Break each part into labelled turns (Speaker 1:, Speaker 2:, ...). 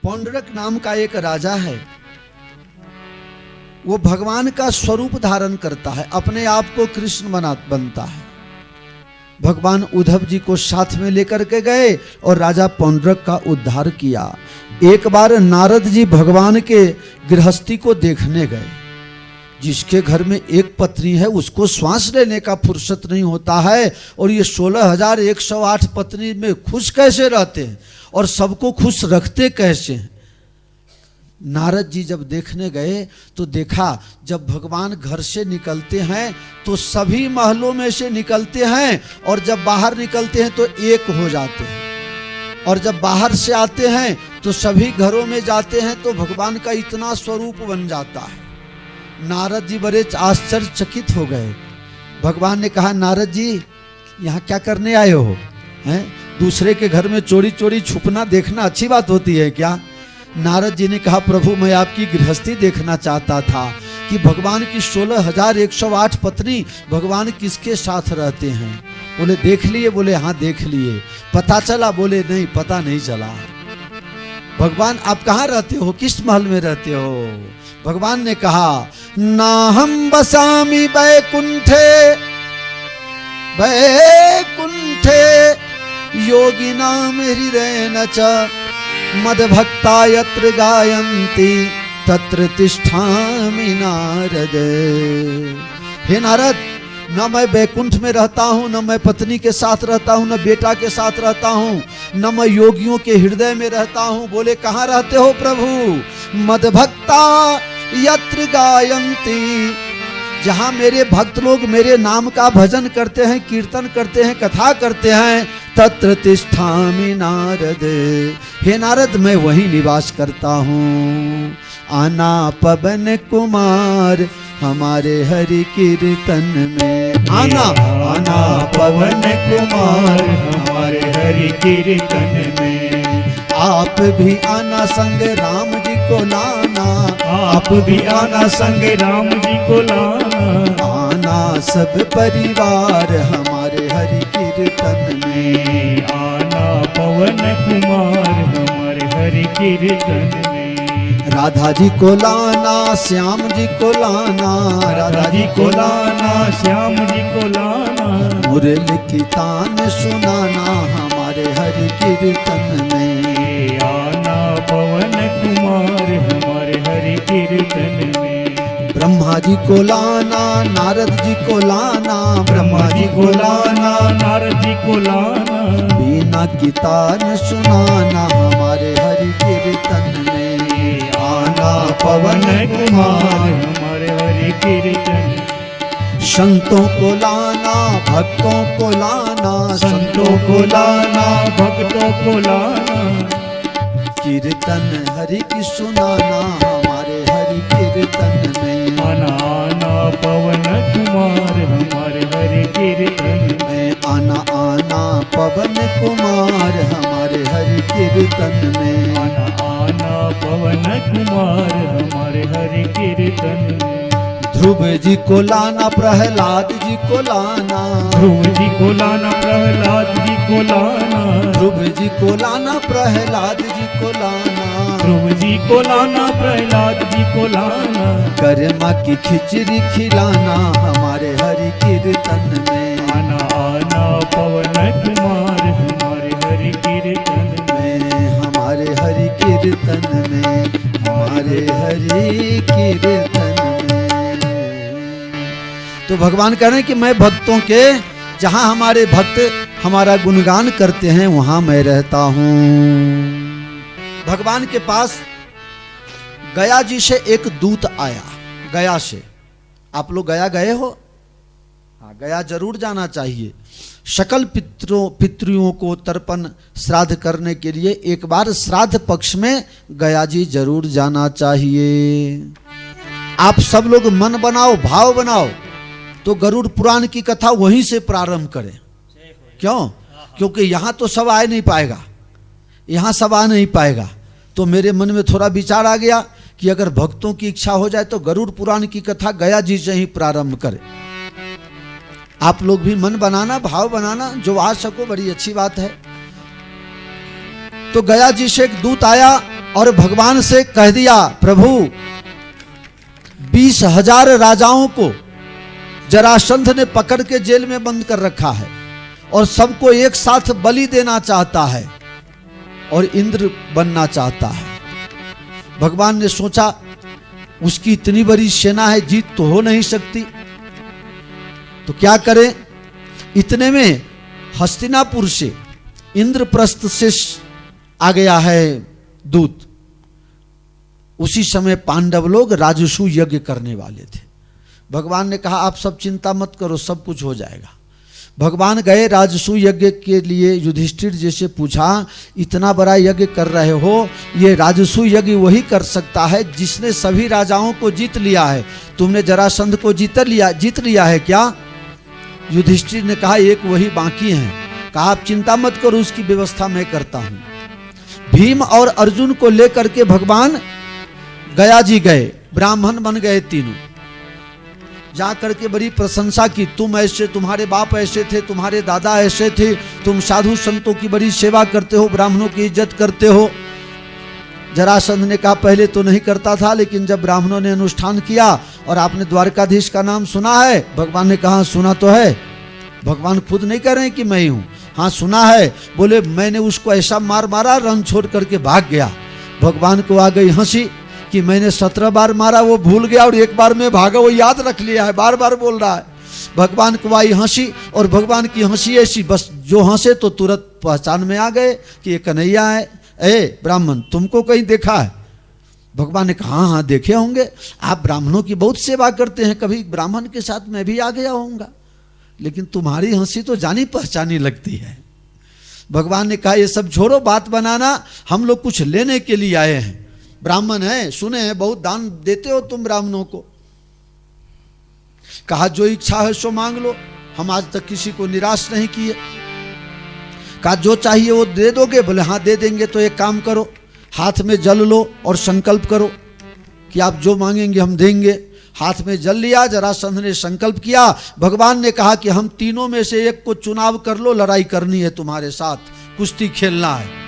Speaker 1: पौंडरक नाम का एक राजा है, वो भगवान का स्वरूप धारण करता है, अपने आप को कृष्ण बनता है। भगवान उद्धव जी को साथ में लेकर के गए और राजा पौंडरक का उद्धार किया। एक बार नारद जी भगवान के गृहस्थी को देखने गए। जिसके घर में एक पत्नी है उसको श्वास लेने का फुर्सत नहीं होता है, और ये 16,108 पत्नी में खुश कैसे रहते हैं और सबको खुश रखते कैसे हैं। नारद जी जब देखने गए तो देखा जब भगवान घर से निकलते हैं तो सभी महलों में से निकलते हैं, और जब बाहर निकलते हैं तो एक हो जाते हैं, और जब बाहर से आते हैं तो सभी घरों में जाते हैं तो भगवान का इतना स्वरूप बन जाता है। नारद जी बड़े आश्चर्यचकित हो गए। भगवान ने कहा, नारद जी यहाँ क्या करने आए हो? हैं? दूसरे के घर में चोरी चोरी छुपना देखना अच्छी बात होती है क्या? नारद जी ने कहा, प्रभु मैं आपकी गृहस्थी देखना चाहता था कि भगवान की 16,108 पत्नी भगवान किसके साथ रहते हैं। बोले देख लिए? बोले हाँ देख लिए। पता चला? बोले नहीं पता नहीं चला। भगवान आप कहाँ रहते हो, किस महल में रहते हो? भगवान ने कहा, ना हम बसामी बैकुंठे बैकुंठे योगी नाम हृदय न च मदभक्ता यत्र गायन्ति तत्र तिष्ठामि नारद। हे नारद, न मैं बैकुंठ में रहता हूँ, न मैं पत्नी के साथ रहता हूँ, न बेटा के साथ रहता हूँ, न मैं योगियों के हृदय में रहता हूँ। बोले कहाँ रहते हो प्रभु? मदभक्ता यत्र गायन्ति, जहाँ मेरे भक्त लोग मेरे नाम का भजन करते हैं, कीर्तन करते हैं, कथा करते हैं, तत्र तिष्ठामि नारद। हे नारद मैं वहीं निवास करता हूँ। आना पवन कुमार हमारे हरि कीर्तन में। आना
Speaker 2: आना पवन कुमार हमारे हरि कीर्तन में।
Speaker 1: आप भी आना संग राम जी को लाना,
Speaker 2: आप भी आना संग राम जी को लाना।
Speaker 1: आना सब परिवार हमारे हरि कीर्तन में।
Speaker 2: आना पवन कुमार हमारे हरि कीर्तन में।
Speaker 1: राधा जी को लाना, श्याम जी को लाना,
Speaker 2: राधा जी को लाना, श्याम जी को लाना।
Speaker 1: मुरली की तान सुनाना हमारे हरि कीर्तन में।
Speaker 2: आना पवन कुमार हमारे हरि कीर्तन में।
Speaker 1: ब्रह्मा जी को लाना, नारद जी को लाना,
Speaker 2: ब्रह्मा जी को लाना, नारद जी को लाना।
Speaker 1: बीना की तान सुनाना हमारे हरि कीर्तन में।
Speaker 2: आना पवन कुमार हमारे हरि कीर्तन।
Speaker 1: संतों को लाना, भक्तों को लाना,
Speaker 2: संतों को लाना, भक्तों को लाना।
Speaker 1: कीर्तन हरि की सुनाना हमारे हरि कीर्तन में।
Speaker 2: आना आना पवन कुमार हमारे हरि कीर्तन में।
Speaker 1: आना आना पवन कुमार हमारे हरि कीर्तन में।
Speaker 2: आना आना पवन कुमार हमारे हरि कीर्तन में।
Speaker 1: ध्रुव जी को लाना, प्रहलाद जी को लाना,
Speaker 2: ध्रुव जी को लाना, प्रहलाद जी को लाना।
Speaker 1: ध्रुव जी को लाना, प्रहलाद जी को लाना।
Speaker 2: ध्रुव जी को लाना, प्रहलाद जी को लाना।
Speaker 1: कर्मा की खिचड़ी खिलाना हमारे हरि कीर्तन में।
Speaker 2: आना आना पवन कुमार हमारे हरि कीर्तन
Speaker 1: में। हमारे हरि कीर्तन में, हमारे हरि कीर्तन में। तो भगवान कह रहे हैं कि मैं भक्तों के, जहां हमारे भक्त हमारा गुणगान करते हैं वहां मैं रहता हूं। भगवान के पास गया जी से एक दूत आया। गया से, आप लोग गया गए हो? हाँ, गया जरूर जाना चाहिए। सकल पितृयों को तर्पण श्राद्ध करने के लिए एक बार श्राद्ध पक्ष में गया जी जरूर जाना चाहिए। आप सब लोग मन बनाओ, भाव बनाओ, तो गरुड़ पुराण की कथा वहीं से प्रारंभ करें। क्यों? क्योंकि यहां तो सब आ नहीं पाएगा, यहां सब आ नहीं पाएगा। तो मेरे मन में थोड़ा विचार आ गया कि अगर भक्तों की इच्छा हो जाए तो गरुड़ पुराण की कथा गया जी से ही प्रारंभ करें। आप लोग भी मन बनाना, भाव बनाना, जो आ सको बड़ी अच्छी बात है। तो गया जी से एक दूत आया और भगवान से कह दिया, प्रभु 20,000 राजाओं को जरासंध ने पकड़ के जेल में बंद कर रखा है और सबको एक साथ बलि देना चाहता है और इंद्र बनना चाहता है। भगवान ने सोचा उसकी इतनी बड़ी सेना है, जीत तो हो नहीं सकती, तो क्या करें। इतने में हस्तिनापुर से इंद्रप्रस्थ से आ गया है दूत। उसी समय पांडव लोग राजसूय यज्ञ करने वाले थे। भगवान ने कहा आप सब चिंता मत करो, सब कुछ हो जाएगा। भगवान गए राजसूय यज्ञ के लिए। युधिष्ठिर जी से पूछा, इतना बड़ा यज्ञ कर रहे हो, ये राजसूय यज्ञ वही कर सकता है जिसने सभी राजाओं को जीत लिया है। तुमने जरासंध को जीत लिया है क्या? युधिष्ठिर ने कहा एक वही बाकी है। कहा आप चिंता मत करो, उसकी व्यवस्था मैं करता हूं। भीम और अर्जुन को लेकर के भगवान गया जी गए, ब्राह्मण बन गए तीनों। जाकर के बड़ी प्रशंसा की, तुम ऐसे, तुम्हारे बाप ऐसे थे, तुम्हारे दादा ऐसे थे, तुम साधु संतों की बड़ी सेवा करते हो, ब्राह्मणों की इज्जत करते हो। जरासंध ने कहा पहले तो नहीं करता था, लेकिन जब ब्राह्मणों ने अनुष्ठान किया और आपने द्वारकाधीश का नाम सुना है? भगवान ने कहा सुना तो है। भगवान खुद नहीं कह रहे हैं कि मैं ही हूं, हाँ सुना है। बोले मैंने उसको ऐसा मार मारा, रन छोड़ करके भाग गया। भगवान को आ गई हंसी कि मैंने 17 बार मारा, वो भूल गया, और एक बार में भागा वो याद रख लिया है, बार बार बोल रहा है। भगवान को आई हंसी, और भगवान की हंसी ऐसी, बस जो हंसे तो तुरंत पहचान में आ गए कि ये कन्हैया है। ए ब्राह्मण, तुमको कहीं देखा है? भगवान ने कहा हाँ देखे होंगे, आप ब्राह्मणों की बहुत सेवा करते हैं, कभी ब्राह्मण के साथ मैं भी आ गया होऊंगा, लेकिन तुम्हारी हंसी तो जानी पहचानी लगती है। भगवान ने कहा ये सब छोड़ो, बात बनाना, हम लोग कुछ लेने के लिए आए हैं। ब्राह्मण है, सुने हैं बहुत दान देते हो तुम ब्राह्मणों को। कहा जो इच्छा है सो मांग लो, हम आज तक किसी को निराश नहीं किए। कहा जो चाहिए वो दे दोगे? बोले हाँ दे देंगे। तो एक काम करो, हाथ में जल लो और संकल्प करो कि आप जो मांगेंगे हम देंगे। हाथ में जल लिया, जरासंध ने संकल्प किया। भगवान ने कहा कि हम तीनों में से एक को चुनाव कर लो, लड़ाई करनी है तुम्हारे साथ, कुश्ती खेलना है।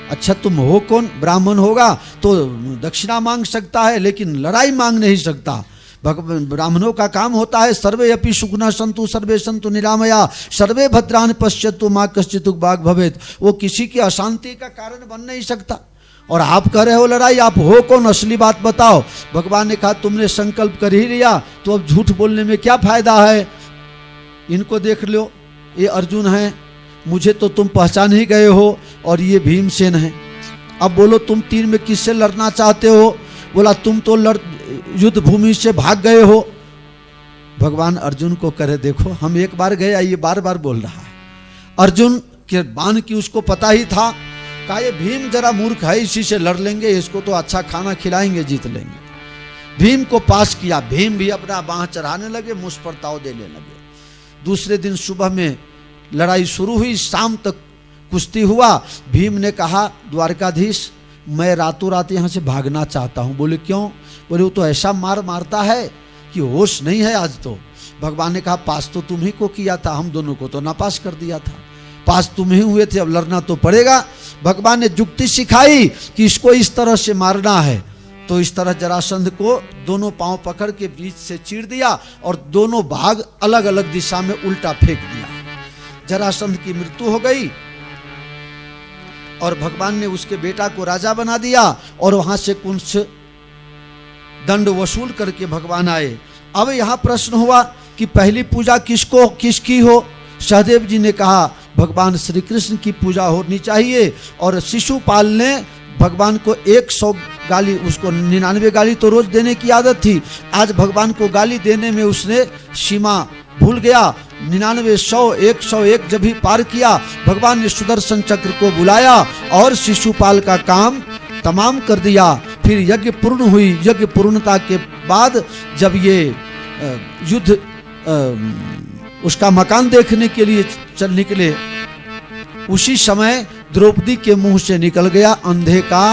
Speaker 1: अच्छा तुम हो कौन? ब्राह्मण होगा तो दक्षिणा मांग सकता है, लेकिन लड़ाई मांग नहीं सकता। ब्राह्मणों का काम होता है सर्वे अपि सुखना संतु सर्वे संतु निरामया सर्वे भद्रान पश्यतु मां कश्चित् बाग भवेत। वो किसी की अशांति का कारण बन नहीं सकता। और आप कह रहे हो लड़ाई, आप हो कौन? असली बात बताओ। भगवान ने कहा तुमने संकल्प कर ही लिया तो अब झूठ बोलने में क्या फायदा है। इनको देख लो, ये अर्जुन है, मुझे तो तुम पहचान ही गए हो, और ये भीमसेन है। अब बोलो तुम तीन में किससे लड़ना चाहते हो? बोला तुम तो युद्ध भूमि से भाग गए हो। भगवान अर्जुन को करे देखो, हम एक बार गए, ये बार बार बोल रहा है। अर्जुन के बाण की उसको पता ही था। कहा ये भीम जरा मूर्ख है, इसी से लड़ लेंगे, इसको तो अच्छा खाना खिलाएंगे, जीत लेंगे। भीम को पास किया, भीम भी अपना बाह चढ़ाने लगे, मुझ पर ताव देने लगे। दूसरे दिन सुबह में लड़ाई शुरू हुई, शाम तक कुश्ती हुआ। भीम ने कहा द्वारकाधीश मैं रातों रात यहाँ से भागना चाहता हूँ। बोले क्यों? बोले वो तो ऐसा मार मारता है कि होश नहीं है आज तो। भगवान ने कहा पास तो तुम ही को किया था, हम दोनों को तो नापास कर दिया था, पास तुम ही हुए थे, अब लड़ना तो पड़ेगा। भगवान ने युक्ति सिखाई कि इसको इस तरह से मारना है। तो इस तरह जरासंध को दोनों पांव पकड़ के बीच से चीर दिया और दोनों भाग अलग अलग दिशा में उल्टा फेंक दिया। जरासंध की मृत्यु हो गई और भगवान ने उसके बेटा को राजा बना दिया और वहां से कुछ दंड वसूल करके भगवान आए। अब यहां प्रश्न हुआ कि पहली पूजा किसकी हो? सहदेव जी ने कहा भगवान श्री कृष्ण की पूजा होनी चाहिए। और शिशुपाल ने भगवान को 100 गाली, उसको 99 गाली तो रोज देने की आदत थी, आज भगवान को गाली देने में उसने सीमा भूल गया। 99, 100, 101 जब भी पार किया, भगवान ने सुदर्शन चक्र को बुलाया और शिशुपाल का काम तमाम कर दिया। फिर यज्ञ पूर्ण हुई। यज्ञ पूर्णता के बाद जब ये युद्ध उसका मकान देखने के लिए चल निकले, उसी समय द्रौपदी के मुंह से निकल गया अंधे का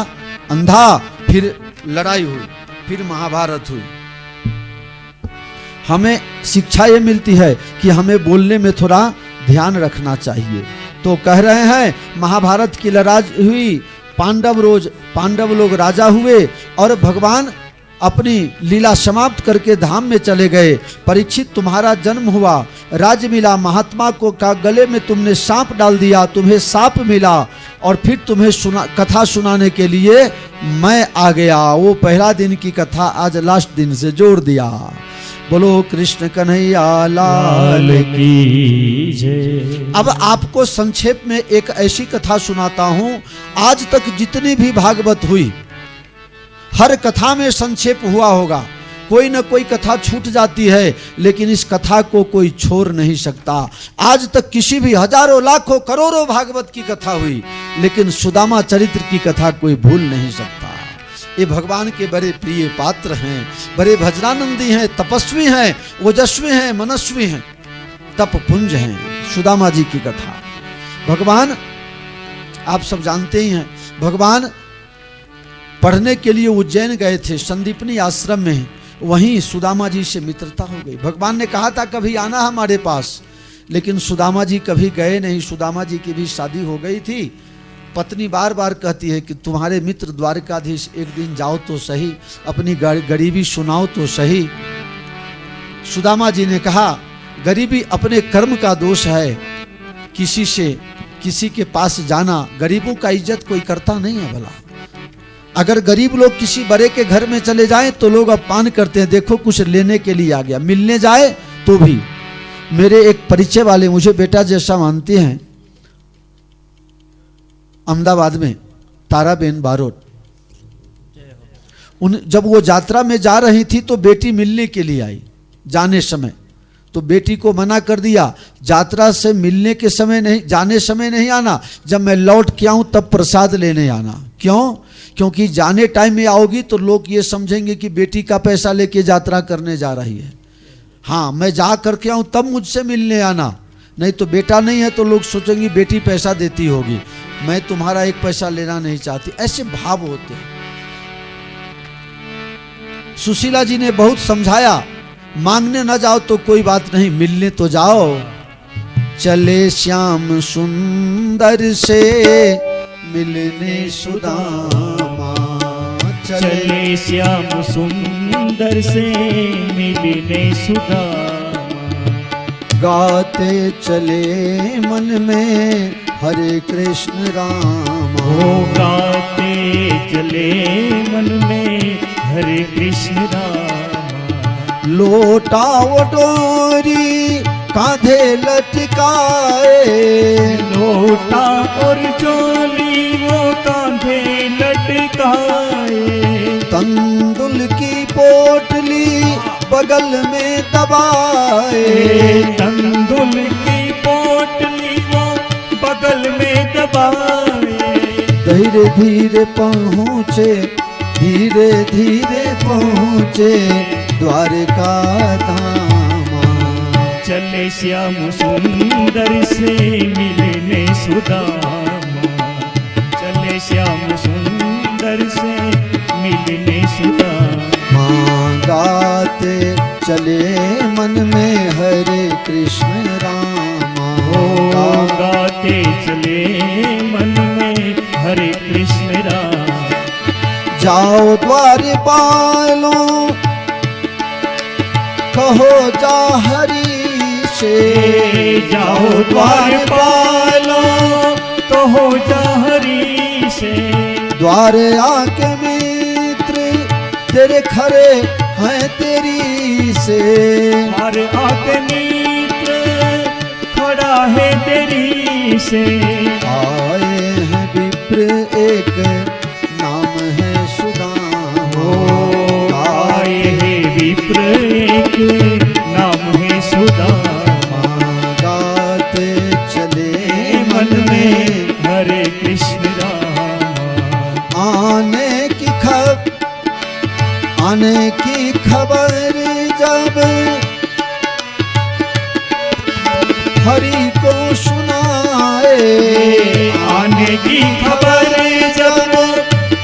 Speaker 1: अंधा। फिर लड़ाई हुई, फिर महाभारत हुई। हमें शिक्षा ये मिलती है कि हमें बोलने में थोड़ा ध्यान रखना चाहिए। तो कह रहे हैं महाभारत की लड़ाई हुई पांडव लोग राजा हुए और भगवान अपनी लीला समाप्त करके धाम में चले गए। परीक्षित, तुम्हारा जन्म हुआ, राज्य मिला, महात्मा को का गले में तुमने सांप डाल दिया, तुम्हें सांप मिला और फिर तुम्हें कथा सुनाने के लिए मैं आ गया। वो पहला दिन की कथा आज लास्ट दिन से जोड़ दिया। बोलो कृष्ण कन्हैया लाल
Speaker 2: की जय।
Speaker 1: अब आपको संक्षेप में एक ऐसी कथा सुनाता हूं। आज तक जितनी भी भागवत हुई हर कथा में संक्षेप हुआ होगा, कोई न कोई कथा छूट जाती है, लेकिन इस कथा को कोई छोड़ नहीं सकता। आज तक किसी भी हजारों लाखों करोड़ों भागवत की कथा हुई, लेकिन सुदामा चरित्र की कथा कोई भूल नहीं सकता। ये भगवान के बड़े प्रिय पात्र हैं, बड़े भजनानंदी हैं, तपस्वी हैं, ओजस्वी हैं, मनस्वी हैं, तप पुंज हैं। सुदामा जी की कथा, भगवान आप सब जानते ही हैं, भगवान पढ़ने के लिए उज्जैन गए थे, संदीपनी आश्रम में, वहीं सुदामा जी से मित्रता हो गई। भगवान ने कहा था कभी आना हमारे पास, लेकिन सुदामा जी कभी गए नहीं। सुदामा जी की भी शादी हो गई थी। पत्नी बार बार कहती है कि तुम्हारे मित्र द्वारकाधीश एक दिन जाओ तो सही, अपनी गरीबी सुनाओ तो सही। सुदामा जी ने कहा गरीबी अपने कर्म का दोष है, किसी के पास जाना, गरीबों का इज्जत कोई करता नहीं है भला। अगर गरीब लोग किसी बड़े के घर में चले जाएं तो लोग अपमान करते हैं, देखो कुछ लेने के लिए आ गया, मिलने जाए तो भी। मेरे एक परिचय वाले मुझे बेटा जैसा मानते हैं, अहमदाबाद में ताराबेन बारोट, जब वो यात्रा में जा रही थी तो बेटी मिलने के लिए आई। जाने समय तो बेटी को मना कर दिया, यात्रा से मिलने के समय नहीं, जाने समय नहीं आना, जब मैं लौट के आऊं तब प्रसाद लेने आना। क्यों? क्योंकि जाने टाइम में आओगी तो लोग ये समझेंगे कि बेटी का पैसा लेके यात्रा करने जा रही है। हाँ, मैं जा करके आऊं तब मुझसे मिलने आना, नहीं तो बेटा नहीं है तो लोग सोचेंगे बेटी पैसा देती होगी, मैं तुम्हारा एक पैसा लेना नहीं चाहती। ऐसे भाव होते हैं। सुशीला जी ने बहुत समझाया, मांगने न जाओ तो कोई बात नहीं, मिलने तो जाओ। चले श्याम सुंदर से मिलने सुदामा,
Speaker 2: चले श्याम सुंदर से मिलने सुदामा,
Speaker 1: गाते चले मन में हरे कृष्ण राम।
Speaker 2: हो गाते चले मन में हरे कृष्ण राम।
Speaker 1: लोटा वो डोरी कांधे लटकाए,
Speaker 2: लोटा और चोली वो कांधे लटकाए,
Speaker 1: तंदुल की पोटली बगल में दबाए,
Speaker 2: तंदुल की पोटली वो बगल में दबाए।
Speaker 1: धीरे धीरे पहुँचे, धीरे धीरे पहुँचे द्वारका धाम।
Speaker 2: चले श्याम सुंदर से मिलने सुदामा, चले श्याम सुंदर से मिलने सुदामा।
Speaker 1: गाते चले मन में हरे कृष्ण राम।
Speaker 2: हो गाते चले मन में हरे कृष्ण राम।
Speaker 1: जाओ द्वारपालों कहो जा हरि से,
Speaker 2: जाओ द्वारपालों कहो जा हरि से।
Speaker 1: द्वारे आके मित्र तेरे खरे हैं तेरी से,
Speaker 2: द्वार आके मित्र खड़ा है तेरी से।
Speaker 1: आए हैं विप्र एक नाम है सुदामा।
Speaker 2: आए हैं विप्र एक नाम है सुदामा।
Speaker 1: गाते चले
Speaker 2: मन में हरे कृष्ण राम।
Speaker 1: आने की खबर जब हरि को सुनाए,
Speaker 2: आने की खबर जब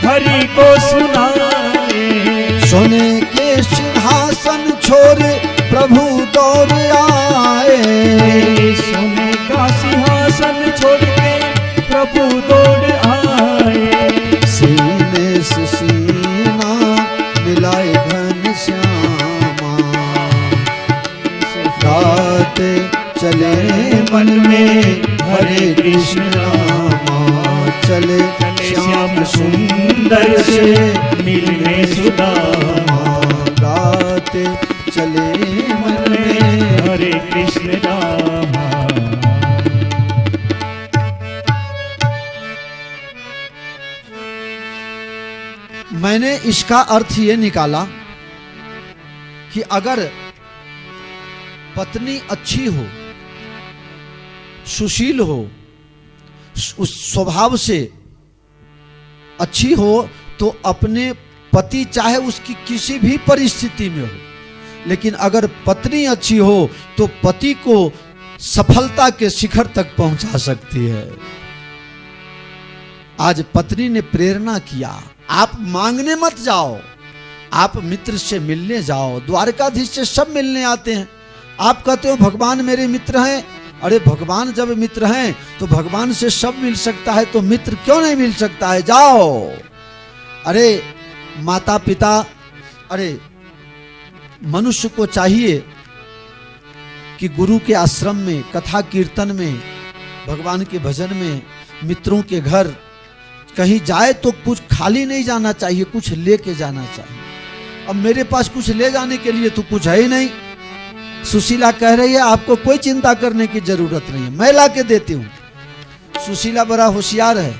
Speaker 2: हरि को सुनाए।
Speaker 1: सोने के सिंहासन छोड़ प्रभु दौड़ आए,
Speaker 2: सोने का सिंहासन छोड़ के प्रभु दौड़ आए।
Speaker 1: चले
Speaker 2: मन में हरे कृष्ण
Speaker 1: रामा चले
Speaker 2: श्याम सुंदर से मिलने सुदामा
Speaker 1: गाते चले मन में
Speaker 2: हरे कृष्ण रामा।
Speaker 1: मैंने इसका अर्थ ये निकाला कि अगर पत्नी अच्छी हो, सुशील हो, उस स्वभाव से अच्छी हो, तो अपने पति चाहे उसकी किसी भी परिस्थिति में हो, लेकिन अगर पत्नी अच्छी हो तो पति को सफलता के शिखर तक पहुंचा सकती है। आज पत्नी ने प्रेरणा किया, आप मांगने मत जाओ, आप मित्र से मिलने जाओ। द्वारकाधीश से सब मिलने आते हैं, आप कहते हो भगवान मेरे मित्र हैं। अरे भगवान जब मित्र हैं तो भगवान से सब मिल सकता है, तो मित्र क्यों नहीं मिल सकता है, जाओ। अरे माता पिता, अरे मनुष्य को चाहिए कि गुरु के आश्रम में, कथा कीर्तन में, भगवान के भजन में, मित्रों के घर कहीं जाए तो कुछ खाली नहीं जाना चाहिए, कुछ लेके जाना चाहिए। अब मेरे पास कुछ ले जाने के लिए तो कुछ है ही नहीं। सुशीला कह रही है आपको कोई चिंता करने की जरूरत नहीं है, मैं ला के देती हूं। सुशीला बड़ा होशियार है,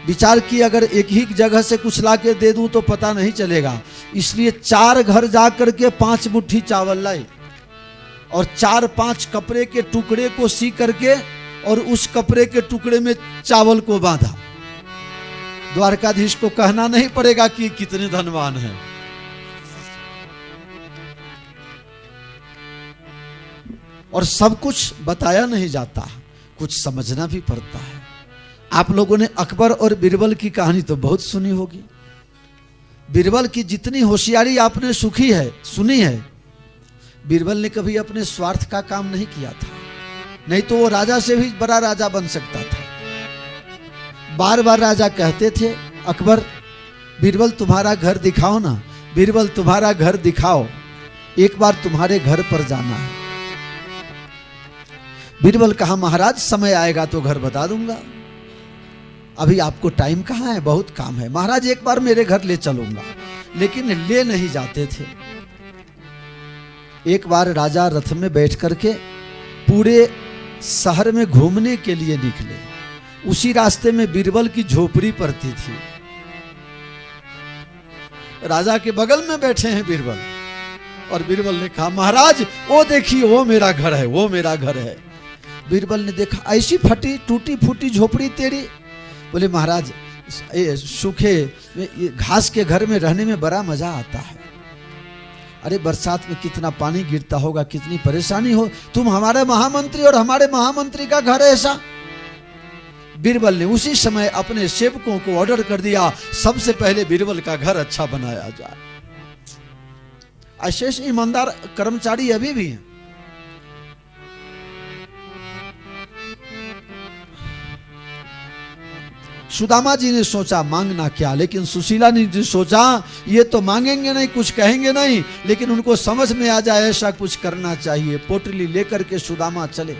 Speaker 1: विचार की अगर एक ही जगह से कुछ ला के दे दूं तो पता नहीं चलेगा, इसलिए 4 घर जा करके 5 मुट्ठी चावल लाई और 4-5 कपड़े के टुकड़े को सी करके और उस कपड़े के टुकड़े में चावल को बांधा। द्वारकाधीश को कहना नहीं पड़ेगा कि कितने धनवान हैं। और सब कुछ बताया नहीं जाता, कुछ समझना भी पड़ता है। आप लोगों ने अकबर और बीरबल की कहानी तो बहुत सुनी होगी। बीरबल की जितनी होशियारी आपने सुनी है, बीरबल ने कभी अपने स्वार्थ का काम नहीं किया था, नहीं तो वो राजा से भी बड़ा राजा बन सकता था। बार बार राजा कहते थे अकबर बीरबल तुम्हारा घर दिखाओ ना, बीरबल तुम्हारा घर दिखाओ, एक बार तुम्हारे घर पर जाना है। बीरबल कहा महाराज समय आएगा तो घर बता दूंगा, अभी आपको टाइम कहाँ है, बहुत काम है। महाराज एक बार मेरे घर ले चलूंगा, लेकिन ले नहीं जाते थे। एक बार राजा रथ में बैठ करके पूरे शहर में घूमने के लिए निकले, उसी रास्ते में बीरबल की झोपड़ी पड़ती थी। राजा के बगल में बैठे हैं बीरबल, और बीरबल ने कहा महाराज वो देखिए वो मेरा घर है, वो मेरा घर है। बीरबल ने देखा ऐसी फटी टूटी फूटी झोपड़ी तेरी। बोले महाराज सूखे घास के घर में रहने में बड़ा मजा आता है, अरे बरसात में कितना पानी गिरता होगा, कितनी परेशानी हो, तुम हमारे महामंत्री और हमारे महामंत्री का घर है ऐसा। बीरबल ने उसी समय अपने सेवकों को ऑर्डर कर दिया सबसे पहले बीरबल का घर अच्छा बनाया जाए। ऐसे ईमानदार कर्मचारी अभी भी हैं। सुदामा जी ने सोचा मांगना क्या, लेकिन सुशीला ने सोचा ये तो मांगेंगे नहीं, कुछ कहेंगे नहीं, लेकिन उनको समझ में आ जाए ऐसा कुछ करना चाहिए। पोटली लेकर के सुदामा चले,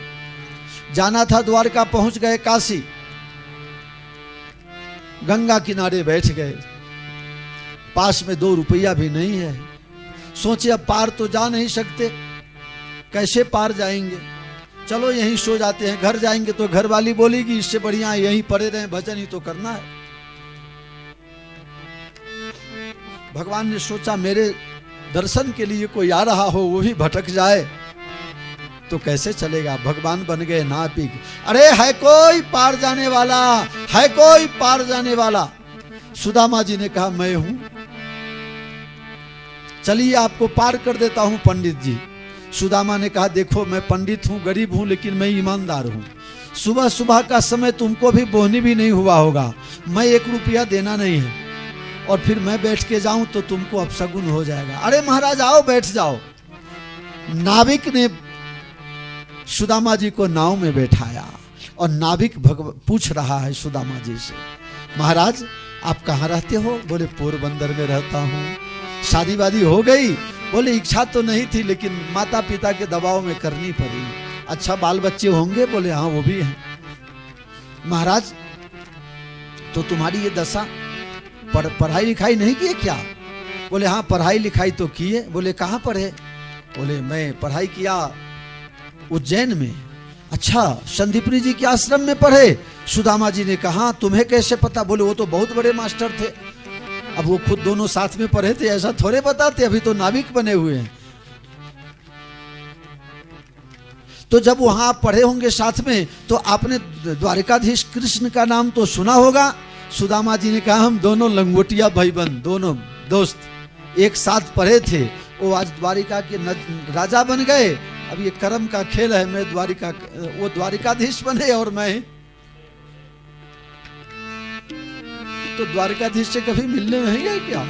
Speaker 1: जाना था द्वारका, पहुंच गए काशी, गंगा किनारे बैठ गए, पास में 2 रुपया भी नहीं है। सोचे अब पार तो जा नहीं सकते, कैसे पार जाएंगे, चलो यहीं सो जाते हैं, घर जाएंगे तो घर वाली बोलेगी इससे बढ़िया यहीं पड़े रहे, भजन ही तो करना है। भगवान ने सोचा मेरे दर्शन के लिए कोई आ रहा हो, वो भी भटक जाए तो कैसे चलेगा। भगवान बन गए नापिक, अरे है कोई पार जाने वाला, है कोई पार जाने वाला। सुदामा जी ने कहा मैं हूं, चलिए आपको पार कर देता हूं पंडित जी। सुदामा ने कहा देखो मैं पंडित हूं, गरीब हूं, लेकिन मैं ईमानदार हूं। सुबह सुबह का समय तुमको भी बोहनी भी नहीं हुआ होगा, मैं 1 रुपया देना नहीं है, और फिर मैं बैठ के जाऊं तो तुमको अपशगुन हो जाएगा। अरे महाराज आओ बैठ जाओ। नाविक ने सुदामा जी को नाव में बैठाया, और नाविक पूछ रहा है सुदामा जी से महाराज आप कहाँ रहते हो। बोले पोरबंदर में रहता हूँ। शादी वादी हो गई। बोले इच्छा तो नहीं थी, लेकिन माता पिता के दबाव में करनी पड़ी। अच्छा बाल बच्चे होंगे? बोले हाँ वो भी हैं। महाराज तो तुम्हारी ये दशा, पढ़ाई लिखाई नहीं की है क्या? बोले हाँ पढ़ाई लिखाई तो की है। बोले कहाँ पढ़े? बोले मैं पढ़ाई किया उज्जैन में। अच्छा संदीपनी जी के आश्रम में पढ़े? सुदामा जी ने कहा तुम्हें कैसे पता? बोले वो तो बहुत बड़े मास्टर थे। अब वो खुद दोनों साथ में पढ़े थे ऐसा थोड़े बताते, अभी तो नाविक बने हुए हैं। तो जब वहां आप पढ़े होंगे साथ में तो आपने द्वारिकाधीश कृष्ण का नाम तो सुना होगा। सुदामा जी ने कहा हम दोनों लंगोटिया भाईबंद, दोनों दोस्त एक साथ पढ़े थे, वो आज द्वारिका के राजा बन गए। अब ये कर्म का खेल है, मैं वो द्वारिकाधीश बने और मैं तो द्वारिकाधीश से कभी मिलने नहीं गए क्या?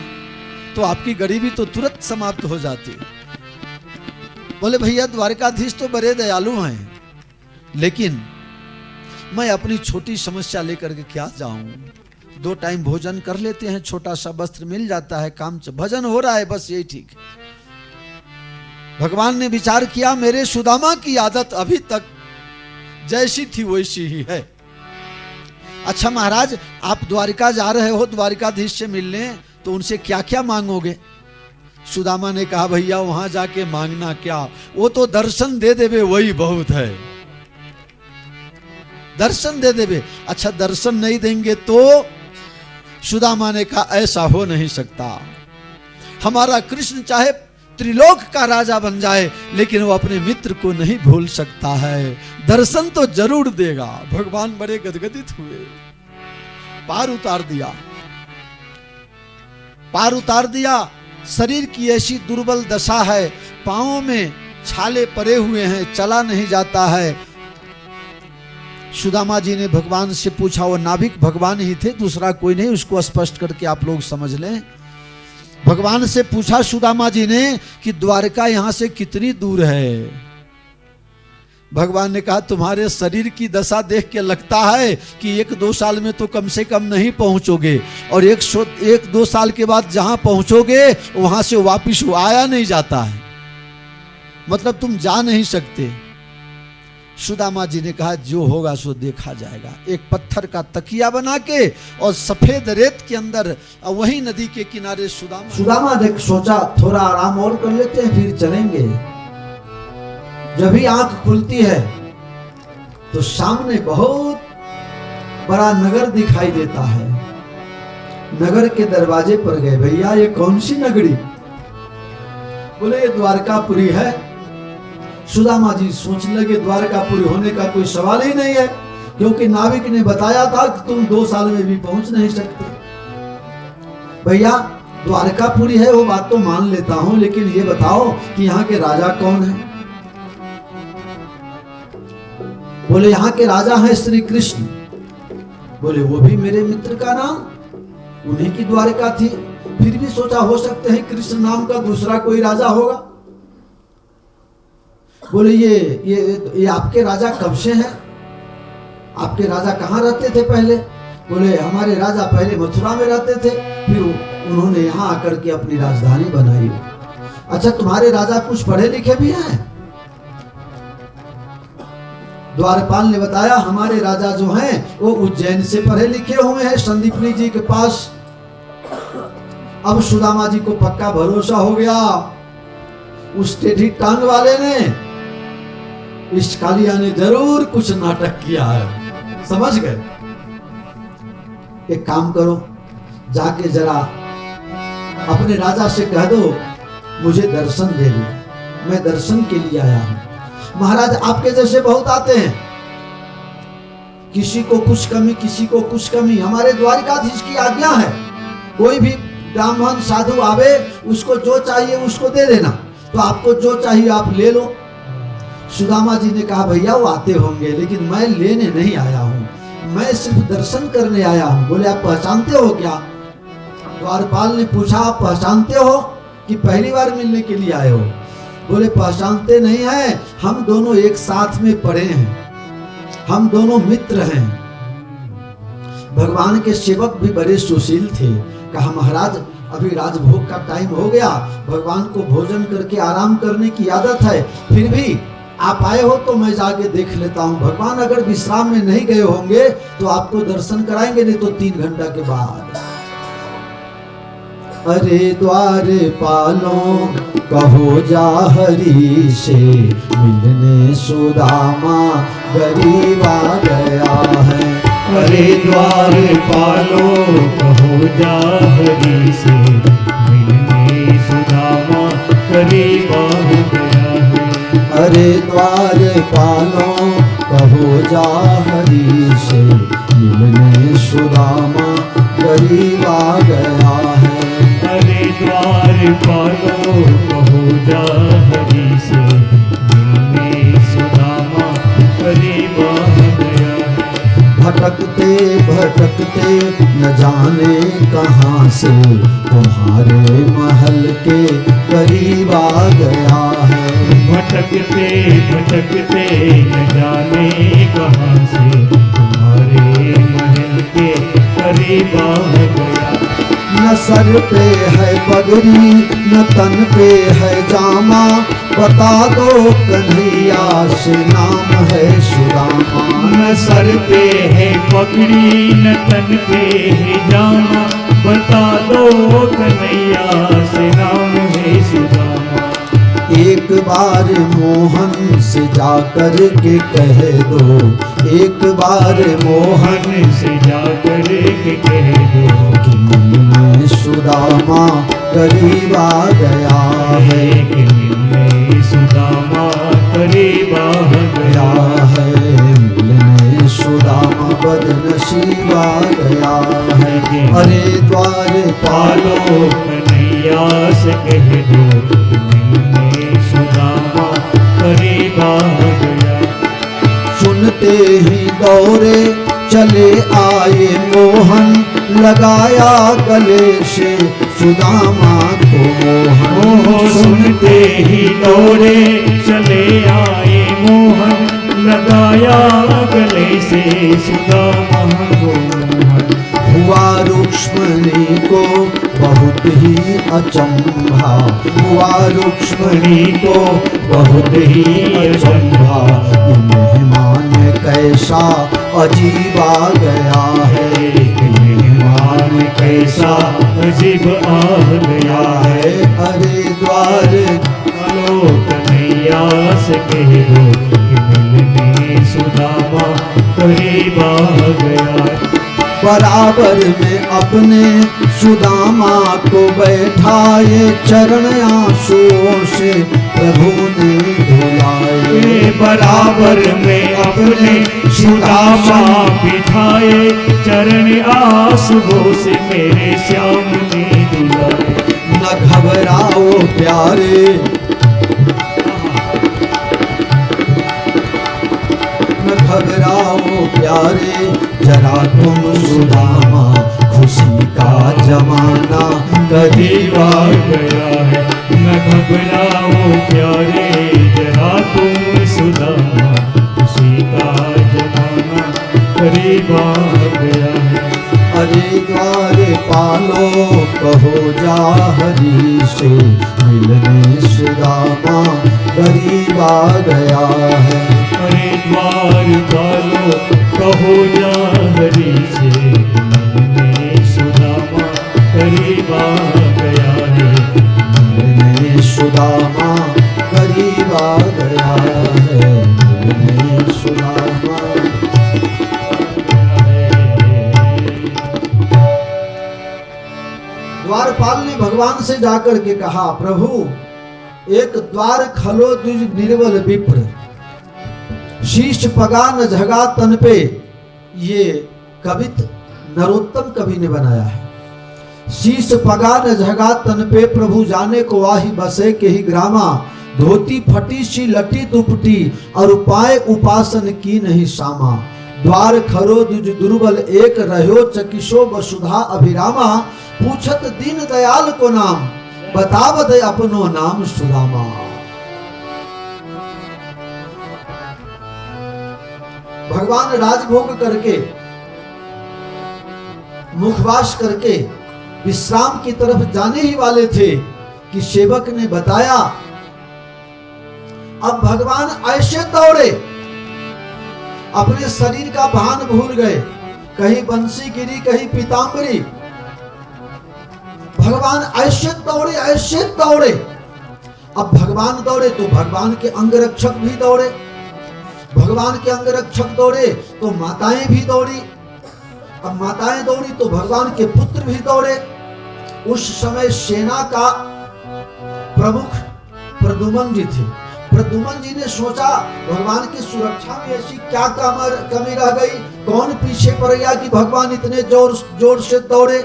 Speaker 1: तो आपकी गरीबी तो तुरंत समाप्त हो जाती। बोले भैया द्वारिकाधीश तो बड़े दयालु हैं, लेकिन मैं अपनी छोटी समस्या लेकर के क्या जाऊं? 2 टाइम भोजन कर लेते हैं, छोटा सा वस्त्र मिल जाता है, काम भजन हो रहा है, बस यही ठीक है। भगवान ने विचार किया मेरे सुदामा की आदत अभी तक जैसी थी वैसी ही है। अच्छा महाराज आप द्वारिका जा रहे हो द्वारिकाधीश से मिलने, तो उनसे क्या क्या मांगोगे? सुदामा ने कहा भैया वहां जाके मांगना क्या, वो तो दर्शन दे देवे वही बहुत है, दर्शन दे देवे। अच्छा दर्शन नहीं देंगे तो? सुदामा ने कहा ऐसा हो नहीं सकता, हमारा कृष्ण चाहे त्रिलोक का राजा बन जाए लेकिन वो अपने मित्र को नहीं भूल सकता है, दर्शन तो जरूर देगा। भगवान बड़े गदगदित हुए, पार उतार दिया, पार उतार दिया। शरीर की ऐसी दुर्बल दशा है, पांवों में छाले पड़े हुए हैं, चला नहीं जाता है। सुदामा जी ने भगवान से पूछा, वो नाविक भगवान ही थे, दूसरा कोई नहीं, उसको स्पष्ट करके आप लोग समझ लें। भगवान से पूछा सुदामा जी ने कि द्वारका यहां से कितनी दूर है? भगवान ने कहा तुम्हारे शरीर की दशा देख के लगता है कि 1-2 साल में तो कम से कम नहीं पहुंचोगे, और 1-2 साल के बाद जहां पहुंचोगे वहां से वापिस आया नहीं जाता है, मतलब तुम जा नहीं सकते। सुदामा जी ने कहा जो होगा सो देखा जाएगा। एक पत्थर का तकिया बना के और सफेद रेत के अंदर वही नदी के किनारे सुदामा देख सोचा थोड़ा आराम और कर लेते हैं फिर चलेंगे। जब ही आंख खुलती है तो सामने बहुत बड़ा नगर दिखाई देता है। नगर के दरवाजे पर गए, भैया ये कौन सी नगरी? बोले ये द्वारकापुरी है। सुदामा जी सोचने लगे द्वारकापुरी होने का कोई सवाल ही नहीं है, क्योंकि नाविक ने बताया था कि तुम 2 साल में भी पहुंच नहीं सकते। भैया द्वारकापुरी है वो बात तो मान लेता हूं, लेकिन ये बताओ कि यहाँ के राजा कौन है? बोले यहाँ के राजा हैं श्री कृष्ण। बोले वो भी मेरे मित्र का नाम, उन्हीं की द्वारका थी। फिर भी सोचा हो सकते हैं कृष्ण नाम का दूसरा कोई राजा होगा। बोले ये आपके राजा कब से हैं? आपके राजा कहाँ रहते थे पहले? बोले हमारे राजा पहले मथुरा में रहते थे, फिर उन्होंने यहाँ आकर के अपनी राजधानी बनाई। अच्छा तुम्हारे राजा कुछ पढ़े लिखे भी हैं? द्वारपाल ने बताया हमारे राजा जो हैं वो उज्जैन से पढ़े लिखे हुए हैं, संदीपनी जी के पास। अब सुदामा जी को पक्का भरोसा हो गया, उस टेढ़ी टांग वाले ने, इस कालिया ने जरूर कुछ नाटक किया है, समझ गए। एक काम करो, जाके जरा अपने राजा से कह दो मुझे दर्शन दे दो, मैं दर्शन के लिए आया हूं। महाराज आपके जैसे बहुत आते हैं, किसी को कुछ कमी किसी को कुछ कमी। हमारे द्वारिकाधीश की आज्ञा है कोई भी ब्राह्मण साधु आवे उसको जो चाहिए उसको दे देना, तो आपको जो चाहिए आप ले लो। सुदामा जी ने कहा भैया वो आते होंगे, लेकिन मैं लेने नहीं आया हूं, मैं सिर्फ दर्शन करने आया हूं। बोले आप पहचानते हो क्या? द्वारपाल ने पूछा आप पहचानते हो कि पहली बार मिलने के लिए आए हो? बोले पहचानते नहीं है, हम दोनों एक साथ में पढ़े हैं, हम दोनों मित्र हैं। भगवान के सेवक भी बड़े सुशील थे। कहा महाराज अभी राजभोग का टाइम हो गया, भगवान को भोजन करके आराम करने की आदत है, फिर भी आप आए हो तो मैं जाके देख लेता हूं। भगवान अगर विश्राम में नहीं गए होंगे तो आपको दर्शन कराएंगे, नहीं तो 3 घंटा के बाद। अरे द्वारे पालो कहो जा हरि से, मिलने सुदामा गरीब आ गया है।
Speaker 2: अरे द्वार पालो कहो जा हरि से, मिलने सुदामा करीब आ गया है।
Speaker 1: अरे द्वार पालो कहो जा हरि से, मिलने सुदामा गरीब आ गया है।
Speaker 2: अरे द्वार पालो कहो जा हरि से, मिलने सुदामा करीब आ गया है।
Speaker 1: भटकते भटकते न जाने कहाँ से, तुम्हारे महल के करीब आ गया है।
Speaker 2: भटकते भटकते न जाने कहाँ से, तुम्हारे महल के करीब आ गया।
Speaker 1: न सर पे है पगड़ी न तन पे है जामा, बता दो कन्हैया से नाम है सुदामा।
Speaker 2: न सर पे है पगड़ी न तन पे है जामा, बता दो कन्हैया से नाम है सुदामा।
Speaker 1: एक बार मोहन से जाकर के कह दो, एक बार मोहन
Speaker 2: से जाकर के कह दो
Speaker 1: कि मिलने सुदामा करीब आ गया है।
Speaker 2: कि मिलने सुदामा करीब आ गया
Speaker 1: है। मिलने सुदामा बदनसीब आ गया है। अरे द्वार
Speaker 2: पालो कन्हैया से कह दो कि मिलने सुदामा करीब आ गया।
Speaker 1: सुनते ही दौड़े चले आए मोहन, लगाया गले से सुदामा को मोहन।
Speaker 2: ओहो सुनते ही दौड़े चले आए मोहन, लगाया गले से सुदामा को मोहन।
Speaker 1: हुआ रुक्ष्मणी को बहुत ही अचंभा, हुआ रुक्ष्मणी को बहुत ही अचंभा। ये मेहमान कैसा अजीब आ गया है,
Speaker 2: मेहमान कैसा अजीब आ गया है।
Speaker 1: अरे द्वार
Speaker 2: पालो कन्हैया से कह दो कि मिलने सुदामा करीब आ गया।
Speaker 1: बराबर में अपने सुदामा को बैठाए, चरण आंसुओं से प्रभु ने धुलाए।
Speaker 2: बराबर में अपने सुदामा बिठाए, चरण आंसुओं से मेरे श्याम ने धुलाए।
Speaker 1: न घबराओ प्यारे, न घबराओ प्यारे, जरा तुम सुदामा खुशी का जमाना करीब आ
Speaker 2: गया है। न घबराओ प्यारे, जरा तुम सुदामा खुशी का जमाना करीब आ गया है।
Speaker 1: अरे द्वार पालो कहो जा हरि से, मिलने सुदामा करीब आ गया है।
Speaker 2: अरे द्वार पालो कहो जा हरि से, मिलने सुदामा करीब आ गया है।
Speaker 1: मिलने सुदामा करीब आ गया है। मिलने सुदामा। द्वारपाल ने भगवान से जाकर के कहा, प्रभु एक द्वार खलो तुझ निर्बल विप्र, शीश पगा न झगा तन पे। ये कवित नरोत्तम कवि ने बनाया है। शीश पगा न झगा तन पे, प्रभु जाने को वाही बसे के ही ग्रामा। धोती फटी सी लटी दुपटी, और उपाय उपासन की नहीं सामा। द्वार खरो दुज दुर्बल एक, रहो चकिशो वसुधा अभिरामा। पूछत दीन दयाल को नाम, बतावत अपनो नाम सुदामा। भगवान राजभोग करके मुखवास करके विश्राम की तरफ जाने ही वाले थे कि सेवक ने बताया, अब भगवान ऐसे दौड़े, अपने शरीर का भान भूल गए, कहीं बंसी गिरी कहीं पीताम्बरी। भगवान ऐसे दौड़े, ऐसे दौड़े। अब भगवान दौड़े तो भगवान के अंगरक्षक भी दौड़े, भगवान के अंगरक्षक दौड़े तो माताएं भी दौड़ी। अब माताएं दौड़ी तो भगवान के पुत्र भी दौड़े। उस समय सेना का प्रमुख प्रद्युम्न जी थे। प्रद्युम्न जी ने सोचा भगवान की सुरक्षा में ऐसी क्या कमी रह गई, कौन पीछे पड़ गया कि भगवान इतने जोर से दौड़े।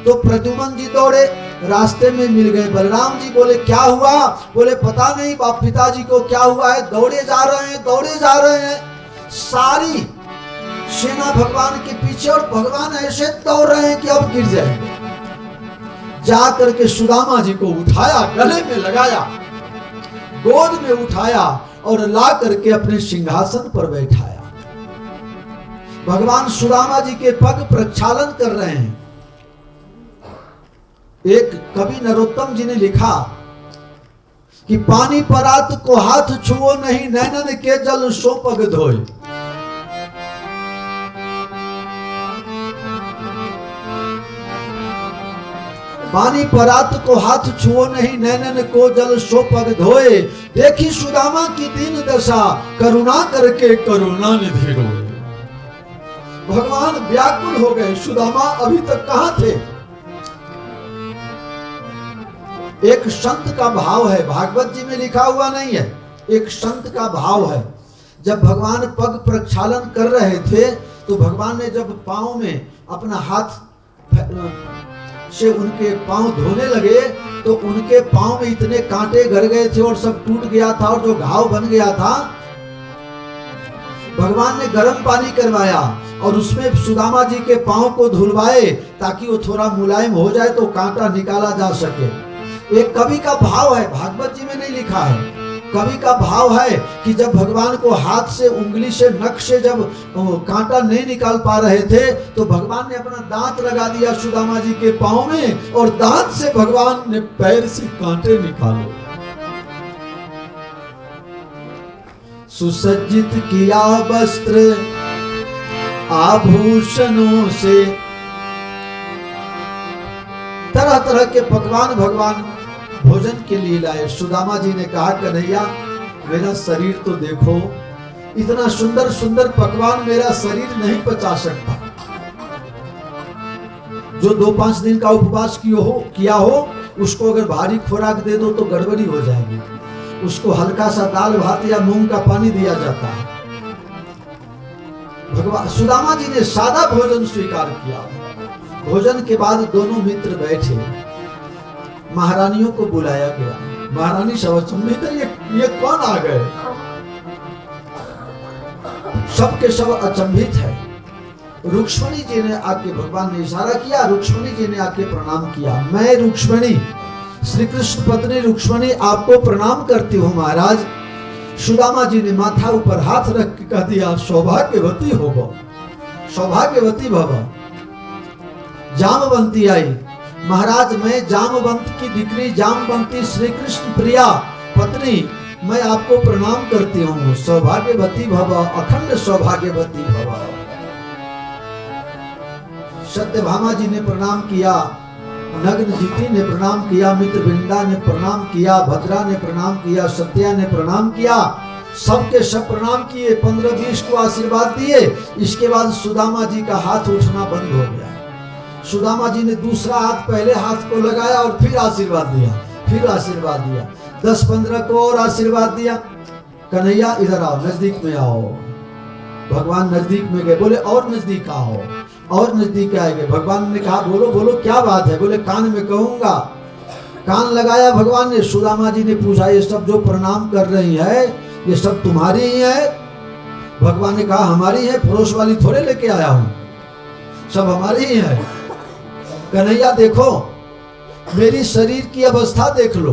Speaker 1: तो प्रद्युम्न जी दौड़े, रास्ते में मिल गए बलराम जी। बोले क्या हुआ? बोले पता नहीं बाप पिताजी को क्या हुआ है, दौड़े जा रहे हैं, दौड़े जा रहे हैं। सारी सेना भगवान के पीछे और भगवान ऐसे दौड़ रहे हैं कि अब गिर जाएंगे। जा करके सुदामा जी को उठाया, गले में लगाया, गोद में उठाया और ला करके अपने सिंहासन पर बैठाया। भगवान सुदामा जी के पग प्रक्षालन कर रहे हैं। एक कवि नरोत्तम जी ने लिखा कि पानी परात को हाथ छुओ नहीं, नैनन के जल सो पग धोए। पानी परात को हाथ छुओ नहीं, नैनन को जल सो पग धोए। देखी सुदामा की दीन दशा, करुणा करके करुणा निधि रोए। भगवान व्याकुल हो गए, सुदामा अभी तक कहां थे। एक संत का भाव है, भागवत जी में लिखा हुआ नहीं है, एक संत का भाव है। जब भगवान पग प्रक्षालन कर रहे थे तो भगवान ने जब पांव में अपना हाथ से उनके पांव धोने लगे तो उनके पांव में इतने कांटे गड़ गए थे और सब टूट गया था और जो घाव बन गया था, भगवान ने गर्म पानी करवाया और उसमें सुदामा जी के पांव को धुलवाए ताकि वो थोड़ा मुलायम हो जाए तो कांटा निकाला जा सके। एक कवि का भाव है, भागवत जी में नहीं लिखा है। कवि का भाव है कि जब भगवान को हाथ से, उंगली से, नख से जब कांटा नहीं निकाल पा रहे थे तो भगवान ने अपना दांत लगा दिया सुदामा जी के पांव में और दांत से भगवान ने पैर से कांटे निकाले। सुसज्जित किया वस्त्र आभूषणों से, तरह तरह के पकवान भगवान भोजन के लिए लाए। सुदामा जी ने कहा कन्हैया मेरा शरीर तो देखो, इतना सुंदर सुंदर पकवान मेरा शरीर नहीं पचा सकता। जो 2-5 दिन का उपवास किया हो उसको अगर भारी खुराक दे दो तो गड़बड़ी हो जाएगी। उसको हल्का सा दाल भात या मूंग का पानी दिया जाता है। भगवान सुदामा जी ने सादा भोजन स्वीकार किया। भोजन के बाद दोनों मित्र बैठे, महारानियों को बुलाया गया। महारानी सब अचंभित, ये कौन आ गए? सबके सब अचंभित है। रुक्ष्मणी जी ने आके, भगवान ने इशारा किया, रुक्ष्मणी जी ने आके प्रणाम किया। मैं रुक्ष्मणी, श्री कृष्ण पत्नी रुक्ष्मणी आपको प्रणाम करती हूँ महाराज। सुदामा जी ने माथा ऊपर हाथ रख के कह दिया सौभाग्यवती होगा, सौभाग्यवती भव। जामवंती आई, महाराज मैं जामवंत की दिक्री, जामवंती श्री कृष्ण प्रिया पत्नी, मैं आपको प्रणाम करती हूँ। सौभाग्यवती भव, अखंड सौभाग्यवती भव। सत्यभामा जी ने प्रणाम किया, नग्नजिति ने प्रणाम किया, मित्रविंदा ने प्रणाम किया, भद्रा ने प्रणाम किया, सत्या ने प्रणाम किया। सबके सब प्रणाम किए, 15-20 को आशीर्वाद दिए। इसके बाद सुदामा जी का हाथ उठना बंद हो गया। सुदामा जी ने दूसरा हाथ पहले हाथ को लगाया और फिर आशीर्वाद दिया, फिर आशीर्वाद दिया। 10-15 को और आशीर्वाद दिया। कन्हैया इधर आओ, नजदीक में आओ। भगवान नजदीक में गए, बोले और नजदीक आओ, और नजदीक आएंगे। भगवान ने कहा बोलो बोलो क्या बात है? बोले कान में कहूंगा। कान लगाया भगवान ने। सुदामा जी ने पूछा ये सब जो प्रणाम कर रही है ये सब तुम्हारी ही है? भगवान ने कहा हमारी है, पड़ोस वाली थोड़े लेके आया हूं, सब हमारी ही है। कन्हैया देखो मेरी शरीर की अवस्था देख लो,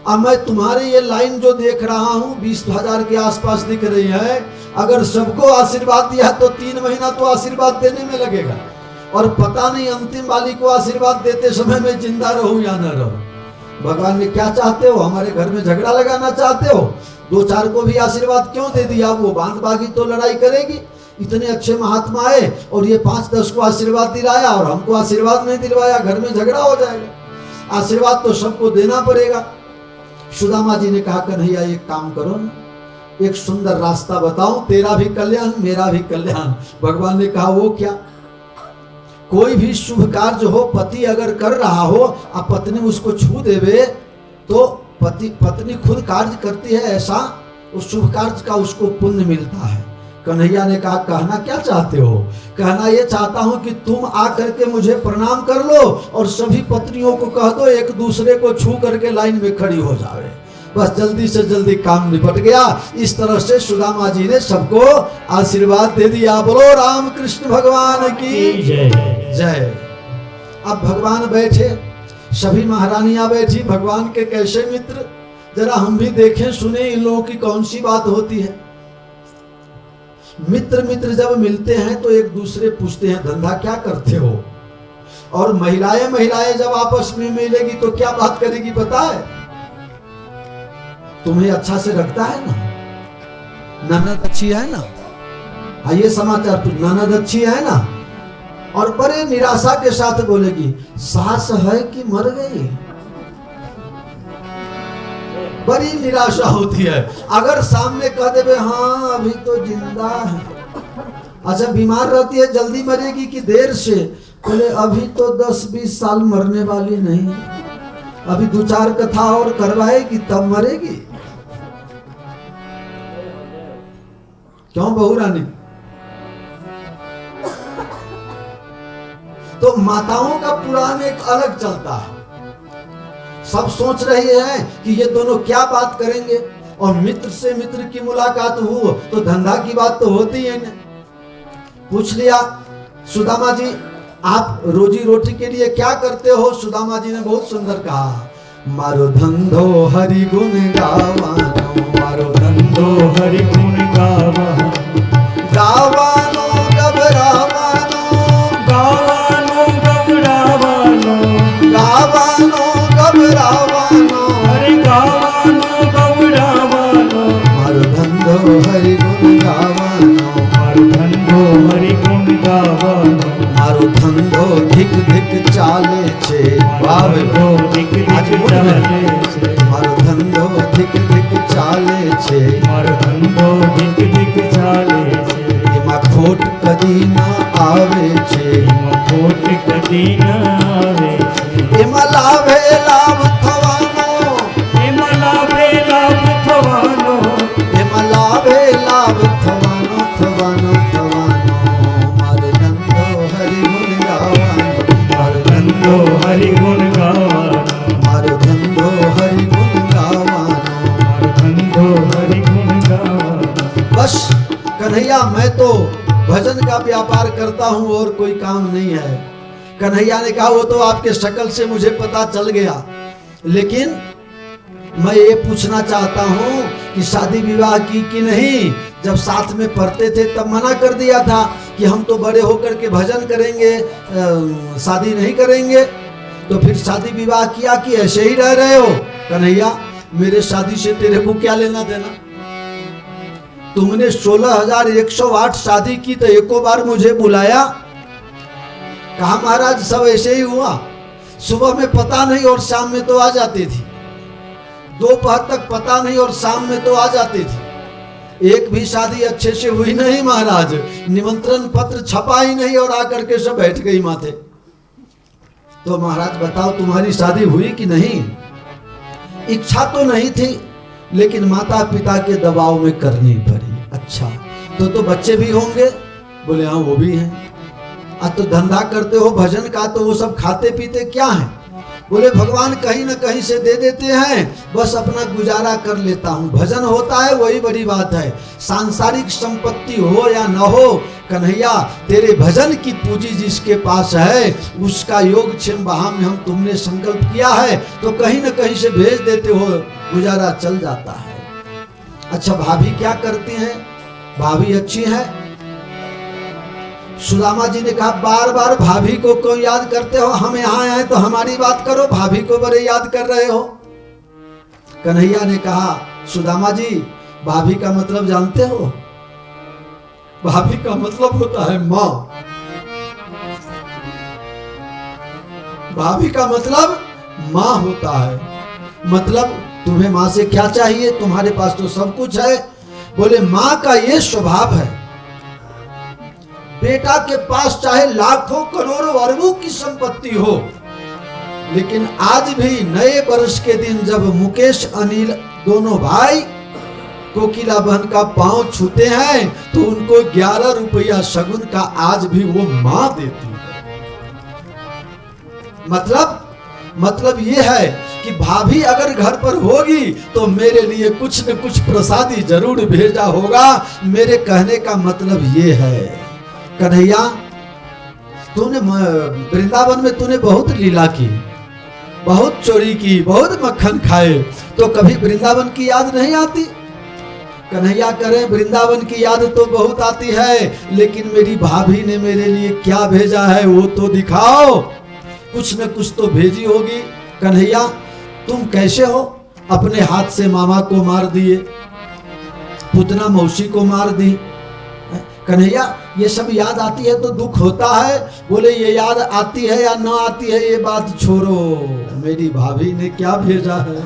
Speaker 1: अब मैं तुम्हारी ये लाइन जो देख रहा हूं 20,000 के आसपास दिख रही है। अगर सबको आशीर्वाद दिया तो 3 महीना तो आशीर्वाद देने में लगेगा, और पता नहीं अंतिम वाली को आशीर्वाद देते समय मैं जिंदा रहूं या न रहूं। भगवान ने क्या चाहते हो, हमारे घर में झगड़ा लगाना चाहते हो? दो चार को भी आशीर्वाद क्यों दे दिया? वो बांध बागी तो लड़ाई करेगी। इतने अच्छे महात्मा आए और ये 5-10 को आशीर्वाद दिलाया और हमको आशीर्वाद नहीं दिलवाया, घर में झगड़ा हो जाएगा। आशीर्वाद तो सबको देना पड़ेगा। सुदामा जी ने कहा, कन्हैया एक काम करो ना, एक सुंदर रास्ता बताओ, तेरा भी कल्याण मेरा भी कल्याण। भगवान ने कहा, वो क्या? कोई भी शुभ कार्य हो, पति अगर कर रहा हो और पत्नी उसको छू देवे तो पत्नी खुद कार्य करती है, ऐसा उस शुभ कार्य का उसको पुण्य मिलता है। कन्हैया ने कहा, कहना क्या चाहते हो? कहना ये चाहता हूं कि तुम आकर के मुझे प्रणाम कर लो और सभी पत्नियों को कह दो एक दूसरे को छू करके लाइन में खड़ी हो जावे, बस जल्दी से जल्दी काम निपट गया। इस तरह से सुदामा जी ने सबको आशीर्वाद दे दिया। बोलो राम कृष्ण भगवान की
Speaker 2: जय।
Speaker 1: जय। अब भगवान बैठे, सभी महारानियां बैठी, भगवान के कैसे मित्र, जरा हम भी देखें सुने इन लोगों की कौन सी बात होती है। मित्र मित्र जब मिलते हैं तो एक दूसरे पूछते हैं धंधा क्या करते हो, और महिलाएं महिलाएं जब आपस में मिलेगी तो क्या बात करेगी पता है? तुम्हें अच्छा से रखता है ना, ननद अच्छी है ना, आइए समाचार, तू ननद अच्छी है ना, और बड़े निराशा के साथ बोलेगी सास है कि मर गई। बड़ी निराशा होती है। अगर सामने कह देवे हाँ अभी तो जिंदा है, अच्छा बीमार रहती है, जल्दी मरेगी कि देर से? बोले अभी तो 10-20 साल मरने वाली नहीं, अभी 2-4 कथा और करवाएगी तब मरेगी। क्यों बहू रानी? तो माताओं का पुराण एक अलग चलता है। सब सोच रहे हैं कि ये दोनों क्या बात करेंगे, और मित्र से मित्र की मुलाकात हो तो धंधा की बात तो होती है ना। पूछ लिया, सुदामा जी आप रोजी रोटी के लिए क्या करते हो? सुदामा जी ने बहुत सुंदर कहा, मारो धंधो हरि गुण गावानो, मारो धंधो
Speaker 2: हरि गुण गावानो,
Speaker 1: गावानो घबरावानो,
Speaker 2: गावानो घबरावानो,
Speaker 1: गावानो घबरावानो,
Speaker 2: हरि गावानो घबरावानो,
Speaker 1: मारो धंधो हरि गुण गावानो,
Speaker 2: मारो धंधो हरि गुण गावानो,
Speaker 1: मारो धंधो धिक धिक चाले छे,
Speaker 2: मारो धंधो धिक धिक चाले छे,
Speaker 1: मारो धंधो धिक धिक चाले छे,
Speaker 2: मारो धंधो धिक धिक चाले छे,
Speaker 1: एमा खोट कदी ना आवे छे,
Speaker 2: एमा खोट कदी न आवे छे,
Speaker 1: एमा लाभे लाभ थवानो,
Speaker 2: एमा लाभे लाभ थवानो,
Speaker 1: एमा लाभे लाभ थवानो, थवानो थवानो, मारे धंधो हरि गुण गावानो, मारे
Speaker 2: धंधो हरि गुण गावानो,
Speaker 1: मारो धंधो हरि गुण गावानो।
Speaker 2: मारो धंधो हरि गुण गावानो।
Speaker 1: बस कन्हैया मैं तो भजन का व्यापार करता हूं और कोई काम नहीं है। कन्हैया ने कहा वो तो आपके शक्ल से मुझे पता चल गया, लेकिन मैं ये पूछना चाहता हूं कि शादी विवाह की कि नहीं? जब साथ में पढ़ते थे तब मना कर दिया था कि हम तो बड़े होकर के भजन करेंगे, शादी नहीं करेंगे, तो फिर शादी विवाह किया कि ऐसे ही रह रहे हो? कन्हैया मेरे शादी से तेरे को क्या लेना देना? तुमने 16,108 शादी की तो एको बार मुझे बुलाया? कहा महाराज सब ऐसे ही हुआ, सुबह में पता नहीं और शाम में तो आ जाती थी, दोपहर तक पता नहीं और शाम में तो आ जाती थी। एक भी शादी अच्छे से हुई नहीं महाराज, निमंत्रण पत्र छपा ही नहीं और आकर के सब बैठ गई माथे। तो महाराज बताओ तुम्हारी शादी हुई कि नहीं? इच्छा तो नहीं थी लेकिन माता पिता के दबाव में करनी पड़ी। अच्छा तो बच्चे भी होंगे? बोले हाँ वो भी हैं। आज तो धंधा करते हो भजन का, तो वो सब खाते पीते क्या हैं? बोले भगवान कहीं ना कहीं से दे देते हैं, बस अपना गुजारा कर लेता हूँ। भजन होता है वही बड़ी बात है, सांसारिक संपत्ति हो या न हो, कन्हैया तेरे भजन की पूंजी जिसके पास है उसका योगक्षेम वहां में हम तुमने संकल्प किया है तो कहीं ना कहीं से भेज देते हो, गुजारा चल जाता है। अच्छा भाभी क्या करती हैं? भाभी अच्छी है? सुदामा जी ने कहा बार बार भाभी को क्यों याद करते हो, हम यहाँ आए तो हमारी बात करो, भाभी को बड़े याद कर रहे हो। कन्हैया ने कहा सुदामा जी भाभी का मतलब जानते हो, भाभी का मतलब होता है माँ। भाभी का मतलब माँ होता है। मतलब तुम्हें माँ से क्या चाहिए, तुम्हारे पास तो सब कुछ है। बोले माँ का ये स्वभाव है, बेटा के पास चाहे लाखों करोड़ों अरबों की संपत्ति हो, लेकिन आज भी नए वर्ष के दिन जब मुकेश अनिल दोनों भाई कोकिला बहन का पांव छूते हैं तो उनको 11 रुपया शगुन का आज भी वो मां देती है। मतलब ये है कि भाभी अगर घर पर होगी तो मेरे लिए कुछ न कुछ प्रसादी जरूर भेजा होगा। मेरे कहने का मतलब ये है कन्हैया, तूने वृंदावन में तूने बहुत लीला की, बहुत चोरी की, बहुत मक्खन खाए, तो कभी वृंदावन की याद नहीं आती? कन्हैया करें वृंदावन की याद तो बहुत आती है, लेकिन मेरी भाभी ने मेरे लिए क्या भेजा है वो तो दिखाओ। कुछ न कुछ तो भेजी होगी। कन्हैया तुम कैसे हो, अपने हाथ से मामा को मार दिए, पुतना मौसी को मार दी। कन्हैया ये सब याद आती है तो दुख होता है। बोले ये याद आती है या ना आती है ये बात छोड़ो, मेरी भाभी ने क्या भेजा है।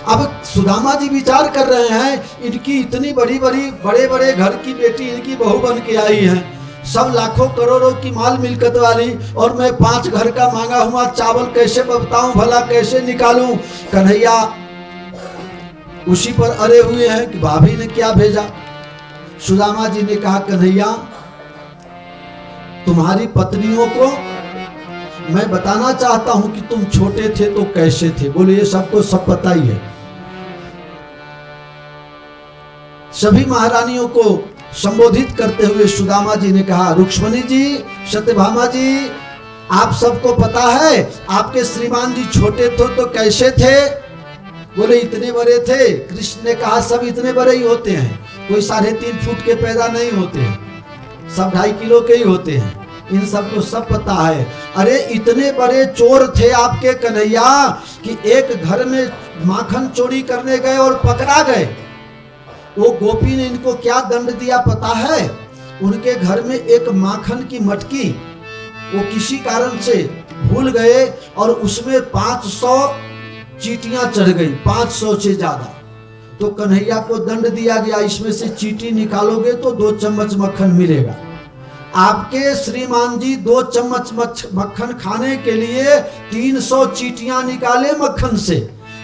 Speaker 1: अब सुदामा जी विचार कर रहे हैं, इनकी इतनी बड़ी बड़े घर की बेटी इनकी बहू बन के आई है, सब लाखों करोड़ों की माल मिलकत वाली, और मैं 5 घर का मांगा हुआ चावल कैसे बताऊं, भला कैसे निकालूं। कन्हैया उसी पर अड़े हुए हैं कि भाभी ने क्या भेजा। सुदामा जी ने कहा कन्हैया तुम्हारी पत्नियों को मैं बताना चाहता हूं कि तुम छोटे थे तो कैसे थे। बोले ये सबको सब पता ही है। सभी महारानियों को संबोधित करते हुए सुदामा जी ने कहा रुक्ष्मणी जी, सत्यभामा जी, आप सबको पता है आपके श्रीमान जी छोटे थे तो कैसे थे। बोले इतने बड़े थे। कृष्ण ने कहा सब इतने बड़े ही होते हैं, कोई 3.5 फुट के पैदा नहीं होते हैं, सब 2.5 किलो के ही होते हैं, इन सबको सब पता है। अरे इतने बड़े चोर थे आपके कन्हैया कि एक घर में माखन चोरी करने गए और पकड़ा गए। वो गोपी ने इनको क्या दंड दिया पता है? उनके घर में एक माखन की मटकी वो किसी कारण से भूल गए और उसमें 500 चींटियां चढ़ गई, 500 से ज्यादा। तो कन्हैया को दंड दिया गया, इसमें से चींटी निकालोगे तो 2 चम्मच मक्खन मिलेगा। आपके श्रीमान जी 2 चम्मच मक्खन खाने के लिए 300 चींटियां निकाले मक्खन से।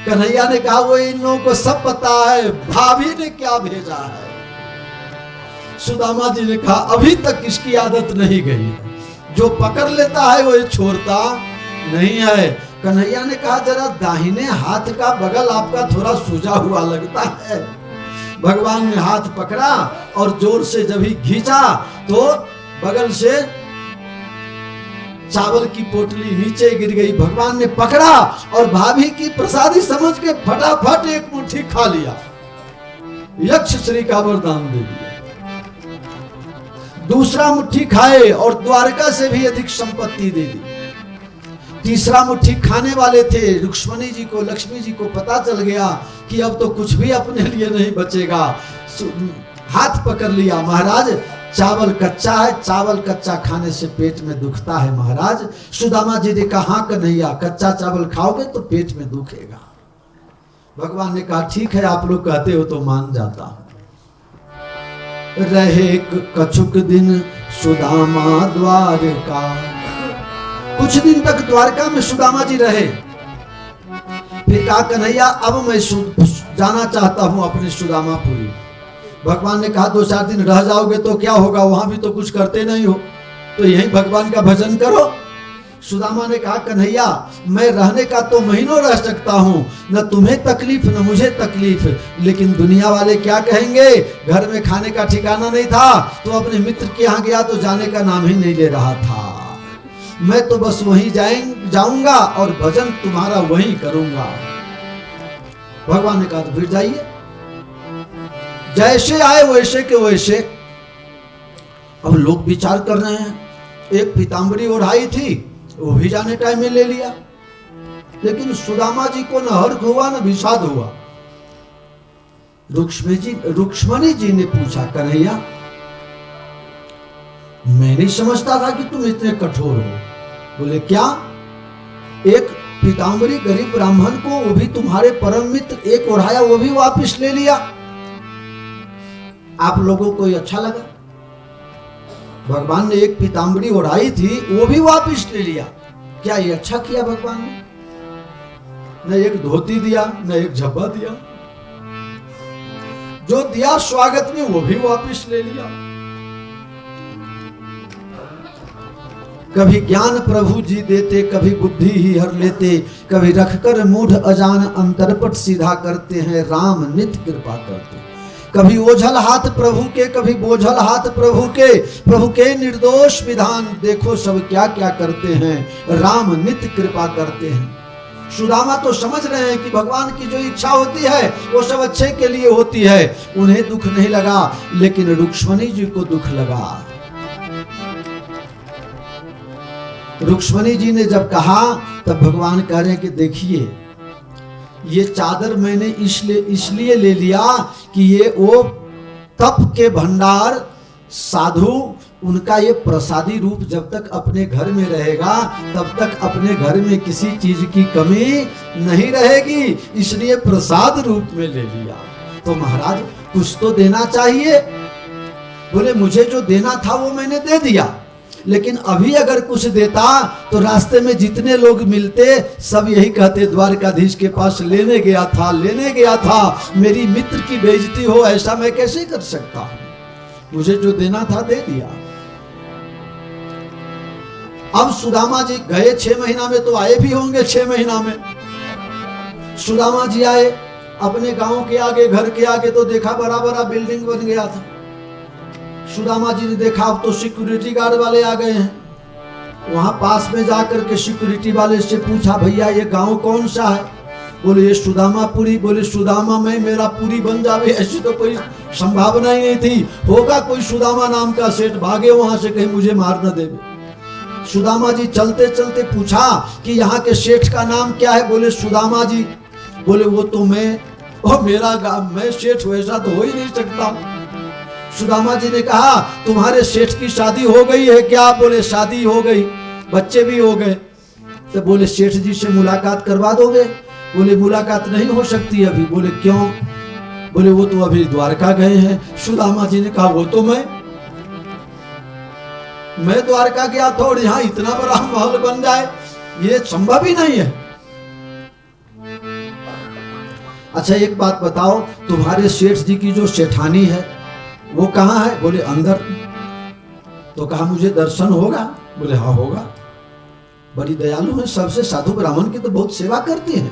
Speaker 1: कन्हैया ने कहा वो इन लोगों को सब पता है, भाभी ने क्या भेजा है। सुदामा जी ने कहा अभी तक इसकी आदत नहीं गई है, जो पकड़ लेता है वो छोड़ता नहीं है। कन्हैया ने कहा जरा दाहिने हाथ का बगल आपका थोड़ा सूजा हुआ लगता है। भगवान ने हाथ पकड़ा और जोर से जब ही खींचा तो बगल से चावल की पोटली नीचे गिर गई। भगवान ने पकड़ा और भाभी की प्रसादी समझ के फटाफट एक मुट्ठी खा लिया, यक्ष श्री का वरदान दे दिया। दूसरा मुट्ठी खाए और द्वारका से भी अधिक संपत्ति दे दी। तीसरा मुट्ठी खाने वाले थे रुक्ष्मणी जी को, लक्ष्मी जी को पता चल गया कि अब तो कुछ भी अपने लिए नहीं बचेगा। हाथ पकड़ लिया, महाराज चावल कच्चा है, चावल कच्चा खाने से पेट में दुखता है महाराज। सुदामा जी ने कहा हाँ कन्हैया, कच्चा चावल खाओगे तो पेट में दुखेगा। भगवान ने कहा ठीक है, आप लोग कहते हो तो मान जाता हूं। रहे कछुक दिन सुदामा द्वारका, कुछ दिन तक द्वारका में सुदामा जी रहे। फिर कहा कन्हैया अब मैं जाना चाहता हूं अपने सुदामापुरी। भगवान ने कहा 2-4 दिन रह जाओगे तो क्या होगा, वहां भी तो कुछ करते नहीं हो, तो यही भगवान का भजन करो। सुदामा ने कहा कन्हैया मैं रहने का तो महीनों रह सकता हूं, न तुम्हें तकलीफ न मुझे तकलीफ, लेकिन दुनिया वाले क्या कहेंगे। घर में खाने का ठिकाना नहीं था तो अपने मित्र के यहाँ गया तो जाने का नाम ही नहीं ले रहा था। मैं तो बस वहीं जाऊंगा और भजन तुम्हारा वहीं करूंगा। भगवान ने कहा तो फिर जाइए। जैसे आए वैसे के वैसे अब लोग विचार कर रहे हैं, एक पीताम्बरी ओढ़ाई थी, वो भी जाने टाइम में ले लिया। लेकिन सुदामा जी को न हर्ष हुआ न विषाद हुआ। रुक्ष्मणी जी ने पूछा, कन्हैया मैं नहीं समझता था कि तुम इतने कठोर हो। बोले क्या? एक पीताम्बरी गरीब ब्राह्मण को, वो भी तुम्हारे परम मित्र, एक ओढ़ाया वो भी वापस ले लिया। आप लोगों को ये अच्छा लगा? भगवान ने एक पीताम्बरी ओढ़ाई थी, वो भी वापस ले लिया। क्या ये अच्छा किया भगवान ने? न एक धोती दिया, न एक झब्बा दिया। जो दिया स्वागत में वो भी वापस ले लिया। कभी ज्ञान प्रभु जी देते, कभी बुद्धि ही हर लेते, कभी रखकर मूढ़ अजान अंतरपट सीधा करते हैं, राम नित्य कृपा करते। कभी ओझल हाथ प्रभु के, कभी बोझल हाथ प्रभु के निर्दोष विधान देखो सब क्या क्या करते हैं, राम नित्य कृपा करते हैं। सुदामा तो समझ रहे हैं कि भगवान की जो इच्छा होती है वो सब अच्छे के लिए होती है, उन्हें दुख नहीं लगा। लेकिन रुक्ष्मणी जी को दुख लगा। रुक्ष्मणी जी ने जब कहा, तब भगवान कह रहे हैं कि देखिए ये चादर मैंने इसलिए ले लिया कि ये वो तप के भंडार साधु, उनका ये प्रसादी रूप जब तक अपने घर में रहेगा तब तक अपने घर में किसी चीज की कमी नहीं रहेगी, इसलिए प्रसाद रूप में ले लिया। तो महाराज कुछ तो देना चाहिए। बोले मुझे जो देना था वो मैंने दे दिया, लेकिन अभी अगर कुछ देता तो रास्ते में जितने लोग मिलते सब यही कहते, द्वारकाधीश के पास लेने गया था, मेरी मित्र की बेइज्जती हो, ऐसा मैं कैसे कर सकता हूं? मुझे जो देना था दे दिया। अब सुदामा जी गए 6 महीना में, तो आए भी होंगे 6 महीना में। सुदामा जी आए अपने गांव के आगे, घर के आगे, तो देखा बड़ा बड़ा बिल्डिंग बन गया था। सुदामा जी ने देखा अब तो सिक्योरिटी गार्ड वाले आ गए हैं। वहां पास में जाकर के सिक्योरिटी वाले से पूछा, भैया ये गांव कौन सा है? बोले ये सुदामापुरी। बोले सुदामा में मेरा पुरी बन जावे, ऐसी तो कोई संभावना ही नहीं थी। होगा कोई सुदामा नाम का सेठ, भागे वहां से कहीं मुझे मार न देवे। सुदामा जी चलते चलते पूछा कि यहाँ के सेठ का नाम क्या है? बोले सुदामा जी। बोले वो तो मैं सेठ वैसा तो हो ही नहीं सकता। सुदामा जी ने कहा तुम्हारे सेठ की शादी हो गई है क्या? बोले शादी हो गई, बच्चे भी हो गए। तो बोले सेठ जी से मुलाकात करवा दोगे? बोले मुलाकात नहीं हो सकती अभी। बोले क्यों? बोले वो तो अभी द्वारका गए हैं। सुदामा जी ने कहा वो तो मैं द्वारका गया था और यहाँ इतना बड़ा महल बन जाए, ये संभव ही नहीं है। अच्छा एक बात बताओ, तुम्हारे सेठ जी की जो सेठानी है वो कहाँ है? बोले अंदर। तो कहा मुझे दर्शन होगा? बोले हाँ होगा। बड़ी दयालु है, सबसे साधु ब्राह्मण की तो बहुत सेवा करती है,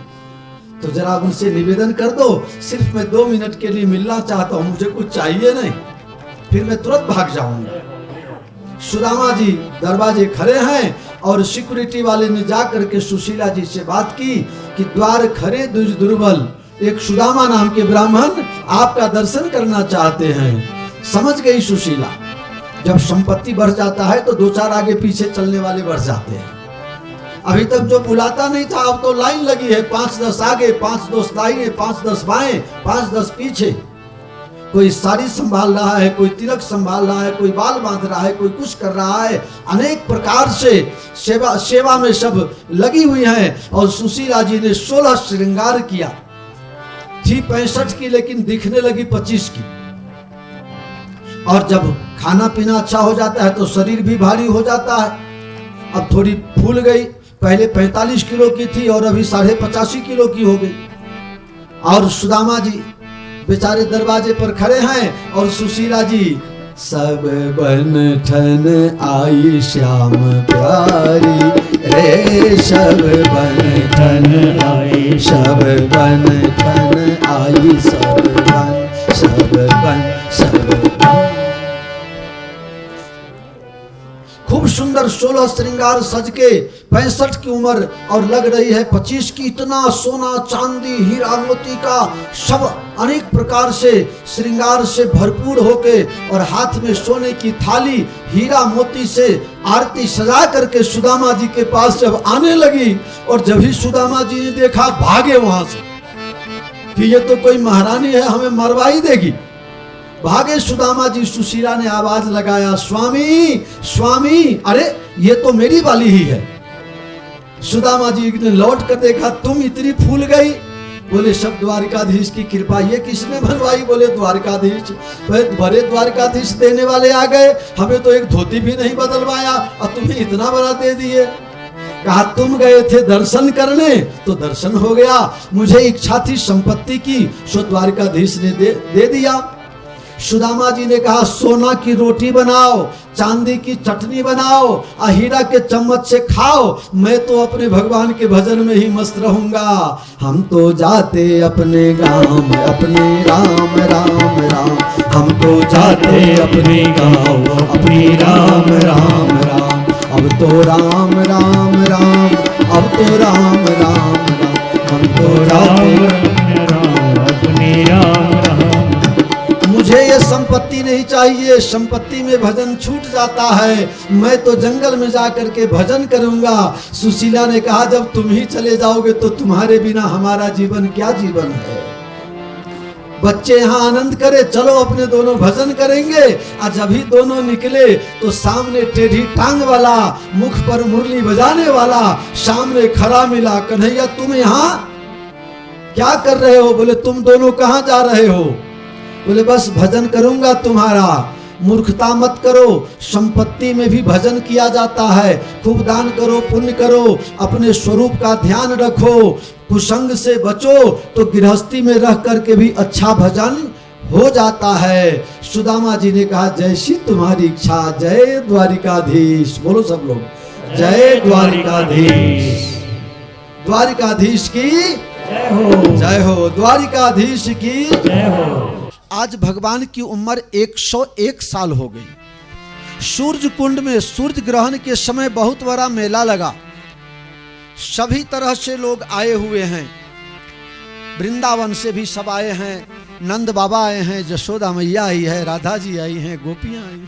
Speaker 1: तो जरा उनसे निवेदन कर दो, सिर्फ मैं 2 मिनट के लिए मिलना चाहता हूँ, मुझे कुछ चाहिए नहीं, फिर मैं तुरंत भाग जाऊंगा। सुदामा जी दरवाजे खड़े हैं और सिक्योरिटी वाले ने जाकर के सुशीला जी से बात की कि द्वार खड़े दुज दुर्बल, एक सुदामा नाम के ब्राह्मण आपका दर्शन करना चाहते हैं। समझ गई सुशीला, जब संपत्ति बढ़ जाता है तो 2-4 आगे पीछे चलने वाले बढ़ जाते हैं। अभी तक जो बुलाता नहीं था, अब तो लाइन लगी है, 5-10 आगे, 5-10 दाएं, 5-10 बाएं, 5-10 पीछे। कोई साड़ी संभाल रहा है, कोई तिलक संभाल रहा है, कोई बाल बांध रहा है, कोई कुछ कर रहा है, अनेक प्रकार से सेवा में सब लगी हुई हैं। और सुशीला जी ने 16 श्रृंगार किया, थी 65 की लेकिन दिखने लगी 25 की। और जब खाना पीना अच्छा हो जाता है तो शरीर भी भारी हो जाता है। अब थोड़ी फूल गई, पहले 45 किलो की थी और अभी 85 किलो की हो गई। और सुदामा जी बेचारे दरवाजे पर खड़े हैं और सुशीला जी, सब बन ठन आई श्याम प्यारी रे, सब बन ठन आई, सब बन ठन आई, सब बन। खूब सुंदर 16 श्रृंगार सज के 65 की उम्र और लग रही है 25 की। इतना सोना चांदी हीरा मोती का सब अनेक प्रकार से श्रृंगार से भरपूर होके और हाथ में सोने की थाली हीरा मोती से आरती सजा करके सुदामा जी के पास जब आने लगी, और जब ही सुदामा जी ने देखा भागे वहां से कि ये तो कोई महारानी है, हमें मरवा ही देगी। भागे सुदामा जी। सुशीला ने आवाज लगाया, स्वामी स्वामी, अरे ये तो मेरी वाली ही है। सुदामा जी ने लौट कर देखा, तुम इतनी फूल गई। बोले सब द्वारिकाधीश की कृपा। ये किसने बनवाई? बोले द्वारिकाधीश। बड़े द्वारिकाधीश देने वाले आ गए, हमें तो एक धोती भी नहीं बदलवाया और तुम्हें इतना बड़ा दे दिए। कहा तुम गए थे दर्शन करने तो दर्शन हो गया, मुझे इच्छा थी संपत्ति की, सो द्वारिकाधीश ने दे दिया। सुदामा जी ने कहा सोना की रोटी बनाओ, चांदी की चटनी बनाओ, हीरा के चम्मच से खाओ, मैं तो अपने भगवान के भजन में ही मस्त रहूंगा। हम तो जाते अपने गांव में अपने राम राम राम, हम तो जाते अपने गांव अपने राम राम राम। अब तो राम राम राम, अब तो राम राम राम, हम तो जाते
Speaker 2: अपने राम राम।
Speaker 1: मुझे ये संपत्ति नहीं चाहिए, संपत्ति में भजन छूट जाता है, मैं तो जंगल में जाकर के भजन करूंगा। सुशीला ने कहा जब तुम ही चले जाओगे तो तुम्हारे बिना हमारा जीवन क्या जीवन है। बच्चे यहाँ आनंद करे, चलो अपने दोनों भजन करेंगे। आज जब ही दोनों निकले तो सामने टेढ़ी टांग वाला, मुख पर मुरली बजाने वाला सामने खड़ा मिला। कन्हैया तुम यहाँ क्या कर रहे हो? बोले तुम दोनों कहाँ जा रहे हो? बोले बस भजन करूंगा तुम्हारा। मूर्खता मत करो, संपत्ति में भी भजन किया जाता है। खूब दान करो, पुण्य करो, अपने स्वरूप का ध्यान रखो, कुसंग से बचो तो गृहस्थी में रह करके भी अच्छा भजन हो जाता है। सुदामा जी ने कहा जैसी तुम्हारी इच्छा, जय द्वारिकाधीश। बोलो सब लोग जय द्वारिकाधीश। द्वारिकाधीश की
Speaker 2: जय हो,
Speaker 1: जय हो, द्वारिकाधीश की
Speaker 2: जय हो।
Speaker 1: आज भगवान की उम्र 101 साल हो गई। सूर्य कुंड में सूर्य ग्रहण के समय बहुत बड़ा मेला लगा, सभी तरह से लोग आए हुए हैं। वृंदावन से भी सब आए हैं, नंद बाबा आए हैं, जशोदा मैया आई है, राधा जी आई हैं, गोपियां आई।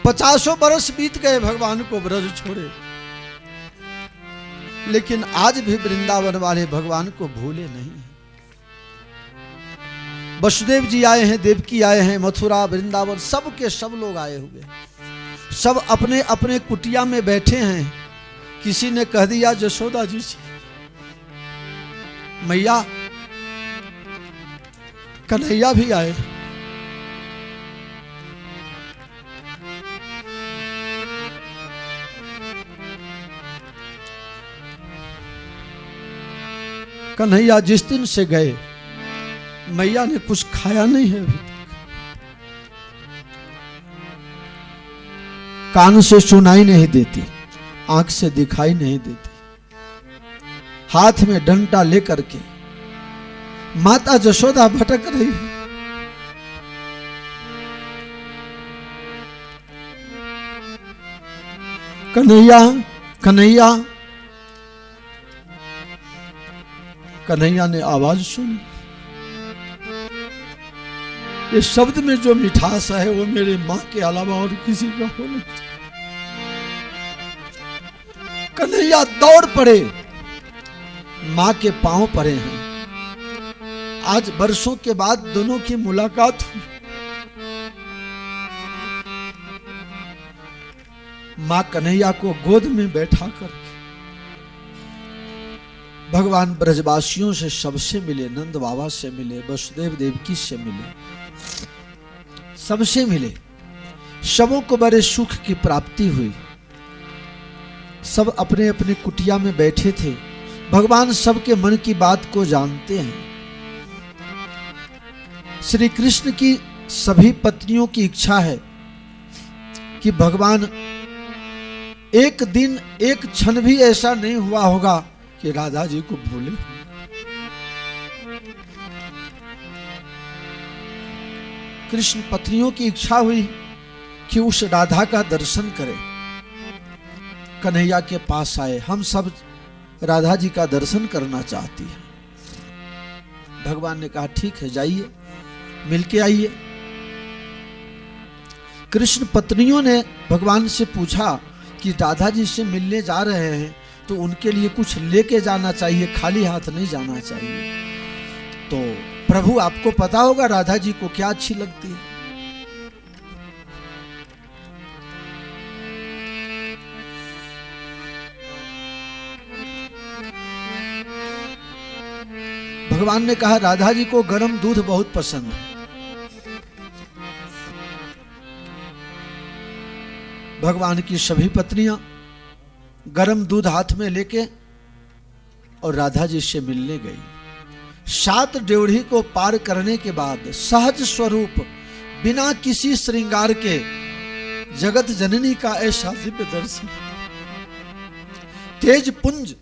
Speaker 1: 50 बरस बीत गए भगवान को ब्रज छोड़े, लेकिन आज भी वृंदावन वाले भगवान को भूले नहीं। वसुदेव जी आए हैं, देवकी आए हैं, मथुरा वृंदावन सब के सब लोग आए हुए, सब अपने अपने कुटिया में बैठे हैं। किसी ने कह दिया जशोदा जी से, मैया कन्हैया भी आए। कन्हैया जिस दिन से गए मैया ने कुछ खाया नहीं है अभी तक, कान से सुनाई नहीं देती, आंख से दिखाई नहीं देती, हाथ में डंडा लेकर के माता जशोदा भटक रही है। कन्हैया कन्हैया। कन्हैया ने आवाज सुनी, ये शब्द में जो मिठास है वो मेरे मां के अलावा और किसी का हो नहीं। कन्हैया दौड़ पड़े, मां के पांव पड़े हैं। आज वर्षों के बाद दोनों की मुलाकात हुई। मां कन्हैया को गोद में बैठा कर भगवान ब्रजवासियों से सबसे मिले, नंद बाबा से मिले, वसुदेव देवकी से मिले, सबसे मिले। सबों को बड़े सुख की प्राप्ति हुई। सब अपने अपने कुटिया में बैठे थे। भगवान सबके मन की बात को जानते हैं। श्री कृष्ण की सभी पत्नियों की इच्छा है कि भगवान एक दिन एक क्षण भी ऐसा नहीं हुआ होगा कि राधा जी को भूले। कृष्ण पत्नियों की इच्छा हुई कि उस राधा का दर्शन करें। कन्हैया के पास आए, हम सब राधा जी का दर्शन करना चाहती हैं। भगवान ने कहा ठीक है, जाइए मिलके आइए। कृष्ण पत्नियों ने भगवान से पूछा कि राधा जी से मिलने जा रहे हैं तो उनके लिए कुछ लेके जाना चाहिए, खाली हाथ नहीं जाना चाहिए। तो प्रभु आपको पता होगा राधा जी को क्या अच्छी लगती है। भगवान ने कहा राधा जी को गर्म दूध बहुत पसंद है। भगवान की सभी पत्नियां गर्म दूध हाथ में लेके और राधा जी से मिलने गई। 7 ड्योढ़ी को पार करने के बाद सहज स्वरूप बिना किसी श्रृंगार के जगत जननी का ऐसा दिव्य दर्शन। तेज पुंज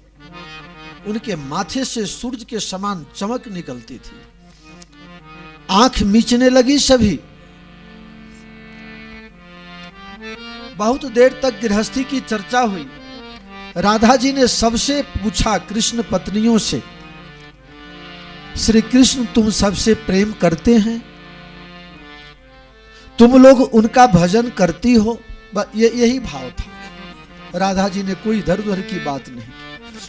Speaker 1: उनके माथे से सूरज के समान चमक निकलती थी। आंख मीचने लगी सभी। बहुत देर तक गृहस्थी की चर्चा हुई। राधा जी ने सबसे पूछा, कृष्ण पत्नियों से, श्री कृष्ण तुम सबसे प्रेम करते हैं? तुम लोग उनका भजन करती हो? यही भाव था। राधा जी ने कोई इधर उधर की बात नहीं।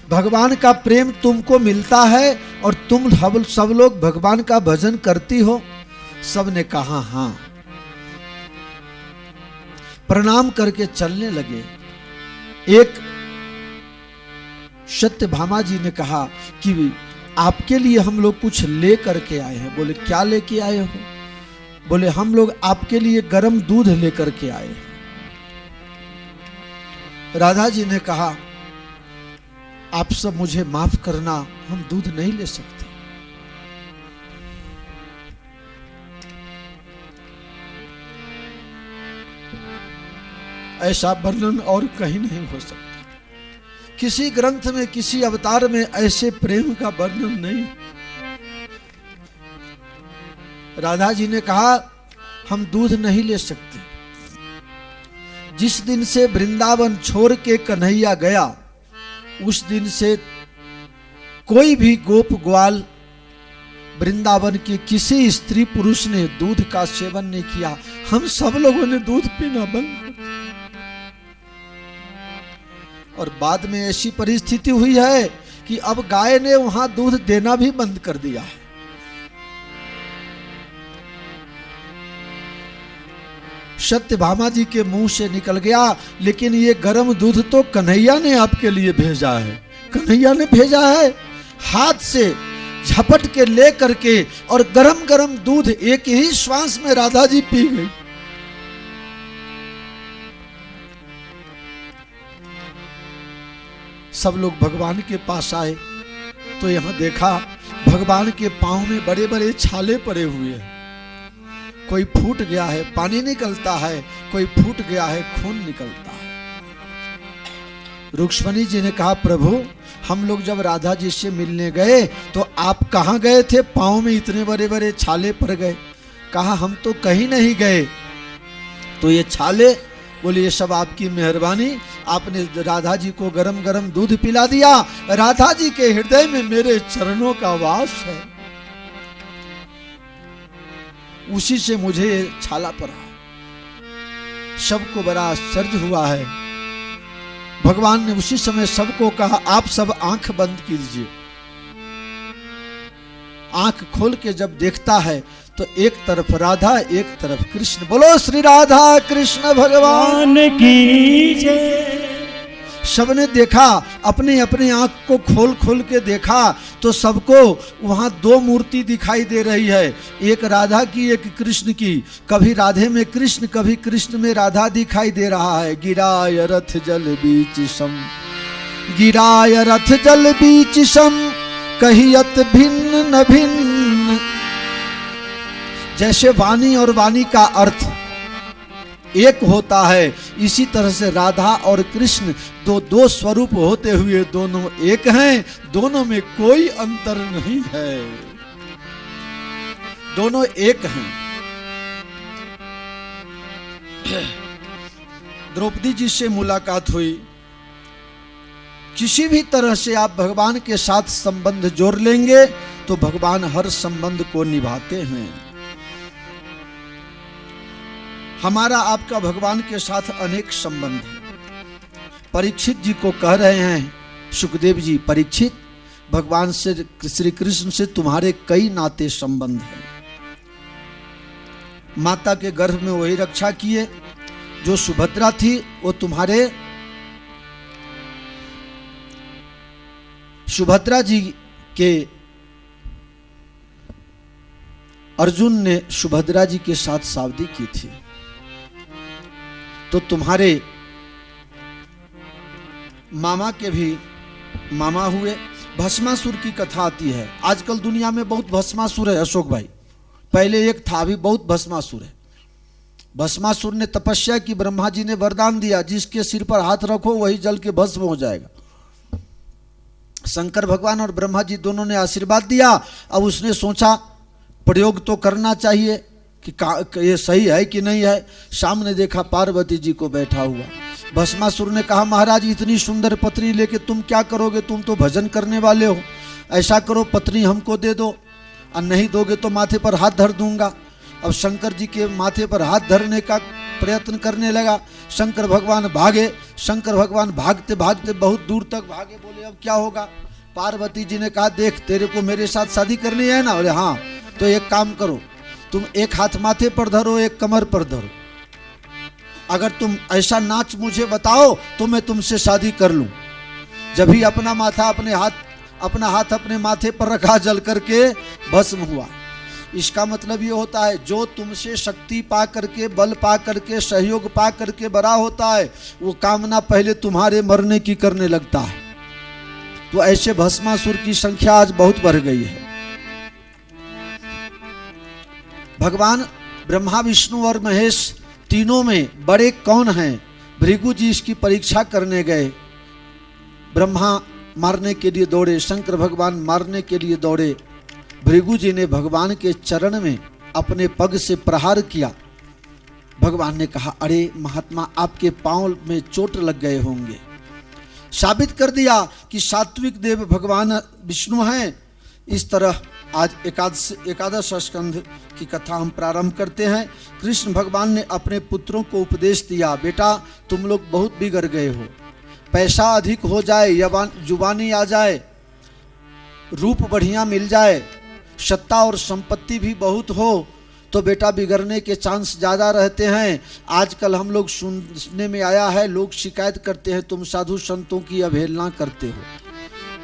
Speaker 1: भगवान का प्रेम तुमको मिलता है और तुम सब लोग भगवान का भजन करती हो? सब ने कहा हां। प्रणाम करके चलने लगे। एक सत्यभामा जी ने कहा कि आपके लिए हम लोग कुछ ले करके आए हैं। बोले क्या लेके आए हो? बोले हम लोग आपके लिए गर्म दूध लेकर के आए हैं। राधा जी ने कहा आप सब मुझे माफ करना, हम दूध नहीं ले सकते। ऐसा वर्णन और कहीं नहीं हो सकता। किसी ग्रंथ में, किसी अवतार में ऐसे प्रेम का वर्णन नहीं। राधा जी ने कहा हम दूध नहीं ले सकते। जिस दिन से वृंदावन छोड़ के कन्हैया गया, उस दिन से कोई भी गोप ग्वाल वृंदावन के किसी स्त्री पुरुष ने दूध का सेवन नहीं किया। हम सब लोगों ने दूध पीना बंद कर दिया। और बाद में ऐसी परिस्थिति हुई है कि अब गाय ने वहां दूध देना भी बंद कर दिया है। सत्यभामा जी के मुंह से निकल गया, लेकिन ये गर्म दूध तो कन्हैया ने आपके लिए भेजा है। कन्हैया ने भेजा है। हाथ से झपट के ले करके और गरम गरम दूध एक ही श्वास में राधा जी पी गई। सब लोग भगवान के पास आए तो यहां देखा भगवान के पांव में बड़े बड़े छाले पड़े हुए हैं। कोई फूट गया है, पानी निकलता है, कोई फूट गया है, खून निकलता है। रुक्मणी जी ने कहा प्रभु हम लोग जब राधा जी से मिलने गए तो आप कहां गए थे? पांव में इतने बड़े बड़े छाले पड़ गए। कहा हम तो कहीं नहीं गए। तो ये छाले, बोले ये सब आपकी मेहरबानी, आपने राधा जी को गरम गरम दूध पिला दिया। राधा जी के हृदय में मेरे चरणों का वास है, उसी से मुझे छाला पड़ा। सबको बड़ा आश्चर्य हुआ है। भगवान ने उसी समय सबको कहा आप सब आंख बंद कीजिए। आंख खोल के जब देखता है तो एक तरफ राधा, एक तरफ कृष्ण। बोलो श्री राधा कृष्ण भगवान की जय। सबने देखा, अपने अपने आंख को खोल खोल के देखा तो सबको वहां 2 मूर्ति दिखाई दे रही है, एक राधा की, एक कृष्ण की। कभी राधे में कृष्ण, कभी कृष्ण में राधा दिखाई दे रहा है। गिराय रथ जल बीच सम, गिराय रथ जल बीच सम, कहियत भिन्न न भिन्न। जैसे वाणी और वाणी का अर्थ एक होता है, इसी तरह से राधा और कृष्ण दो स्वरूप होते हुए दोनों एक हैं। दोनों में कोई अंतर नहीं है, दोनों एक हैं। द्रौपदी जी से मुलाकात हुई। किसी भी तरह से आप भगवान के साथ संबंध जोड़ लेंगे तो भगवान हर संबंध को निभाते हैं। हमारा आपका भगवान के साथ अनेक संबंध है। परीक्षित जी को कह रहे हैं सुखदेव जी, परीक्षित, भगवान से, श्री कृष्ण से तुम्हारे कई नाते संबंध हैं। माता के गर्भ में वही रक्षा किए, जो सुभद्रा थी वो तुम्हारे, सुभद्रा जी के, अर्जुन ने सुभद्रा जी के साथ शादी की थी, तो तुम्हारे मामा के भी मामा हुए। भस्मासुर की कथा आती है। आजकल दुनिया में बहुत भस्मासुर है अशोक भाई, पहले एक था, अभी बहुत भस्मासुर है। भस्मासुर ने तपस्या की, ब्रह्मा जी ने वरदान दिया, जिसके सिर पर हाथ रखो वही जल के भस्म हो जाएगा। शंकर भगवान और ब्रह्मा जी दोनों ने आशीर्वाद दिया। अब उसने सोचा प्रयोग तो करना चाहिए कि ये सही है कि नहीं है। सामने देखा पार्वती जी को बैठा हुआ। भस्मासुर ने कहा, महाराज इतनी सुंदर पत्नी लेके तुम क्या करोगे, तुम तो भजन करने वाले हो, ऐसा करो पत्नी हमको दे दो, और नहीं दोगे तो माथे पर हाथ धर दूंगा। अब शंकर जी के माथे पर हाथ धरने का प्रयत्न करने लगा। शंकर भगवान भागे। शंकर भगवान भागते भागते बहुत दूर तक भागे। बोले अब क्या होगा। पार्वती जी ने कहा, देख तेरे को मेरे साथ शादी करनी है ना। बोले हाँ, तो एक काम करो, तुम एक हाथ माथे पर धरो, एक कमर पर धरो, अगर तुम ऐसा नाच मुझे बताओ तो मैं तुमसे शादी कर लूं। जब ही अपना हाथ अपने माथे पर रखा, जल करके भस्म हुआ। इसका मतलब ये होता है, जो तुमसे शक्ति पा करके, बल पा करके, सहयोग पा करके बड़ा होता है, वो कामना पहले तुम्हारे मरने की करने लगता है। तो ऐसे भस्मासुर की संख्या आज बहुत बढ़ गई है। भगवान ब्रह्मा, विष्णु और महेश तीनों में बड़े कौन हैं? भृगु जी इसकी परीक्षा करने गए। ब्रह्मा मारने के लिए दौड़े, शंकर भगवान मारने के लिए दौड़े। भृगु जी ने भगवान के चरण में अपने पग से प्रहार किया। भगवान ने कहा, अरे महात्मा, आपके पांव में चोट लग गए होंगे। साबित कर दिया कि सात्विक देव भगवान विष्णु हैं। इस तरह आज एकादश स्कंध की कथा हम प्रारंभ करते हैं। कृष्ण भगवान ने अपने पुत्रों को उपदेश दिया, बेटा तुम लोग बहुत बिगड़ गए हो। पैसा अधिक हो जाए, जुबानी आ जाए, रूप बढ़िया मिल जाए, सत्ता और संपत्ति भी बहुत हो, तो बेटा बिगड़ने के चांस ज़्यादा रहते हैं। आजकल हम लोग सुनने में आया है, लोग शिकायत करते हैं तुम साधु संतों की अवहेलना करते हो।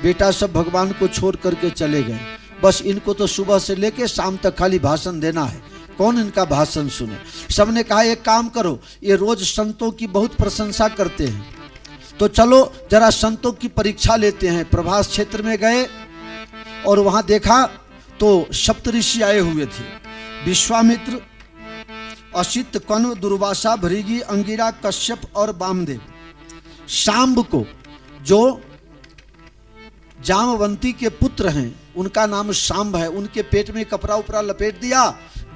Speaker 1: बेटा सब भगवान को छोड़ करके चले गए, बस इनको तो सुबह से लेके शाम तक खाली भाषण देना है, कौन इनका भाषण सुने। सबने कहा एक काम करो, ये रोज संतों की बहुत प्रशंसा करते हैं, तो चलो जरा संतों की परीक्षा लेते हैं। प्रभास क्षेत्र में गए और वहां देखा तो सप्तऋषि आए हुए थे, विश्वामित्र, असित, कण्व, दुर्वासा, भृगि, अंगिरा, कश्यप और वामदेव। शाम्ब को, जो जामवंती के पुत्र हैं, उनका नाम शाम्ब है, उनके पेट में कपड़ा उपड़ा लपेट दिया,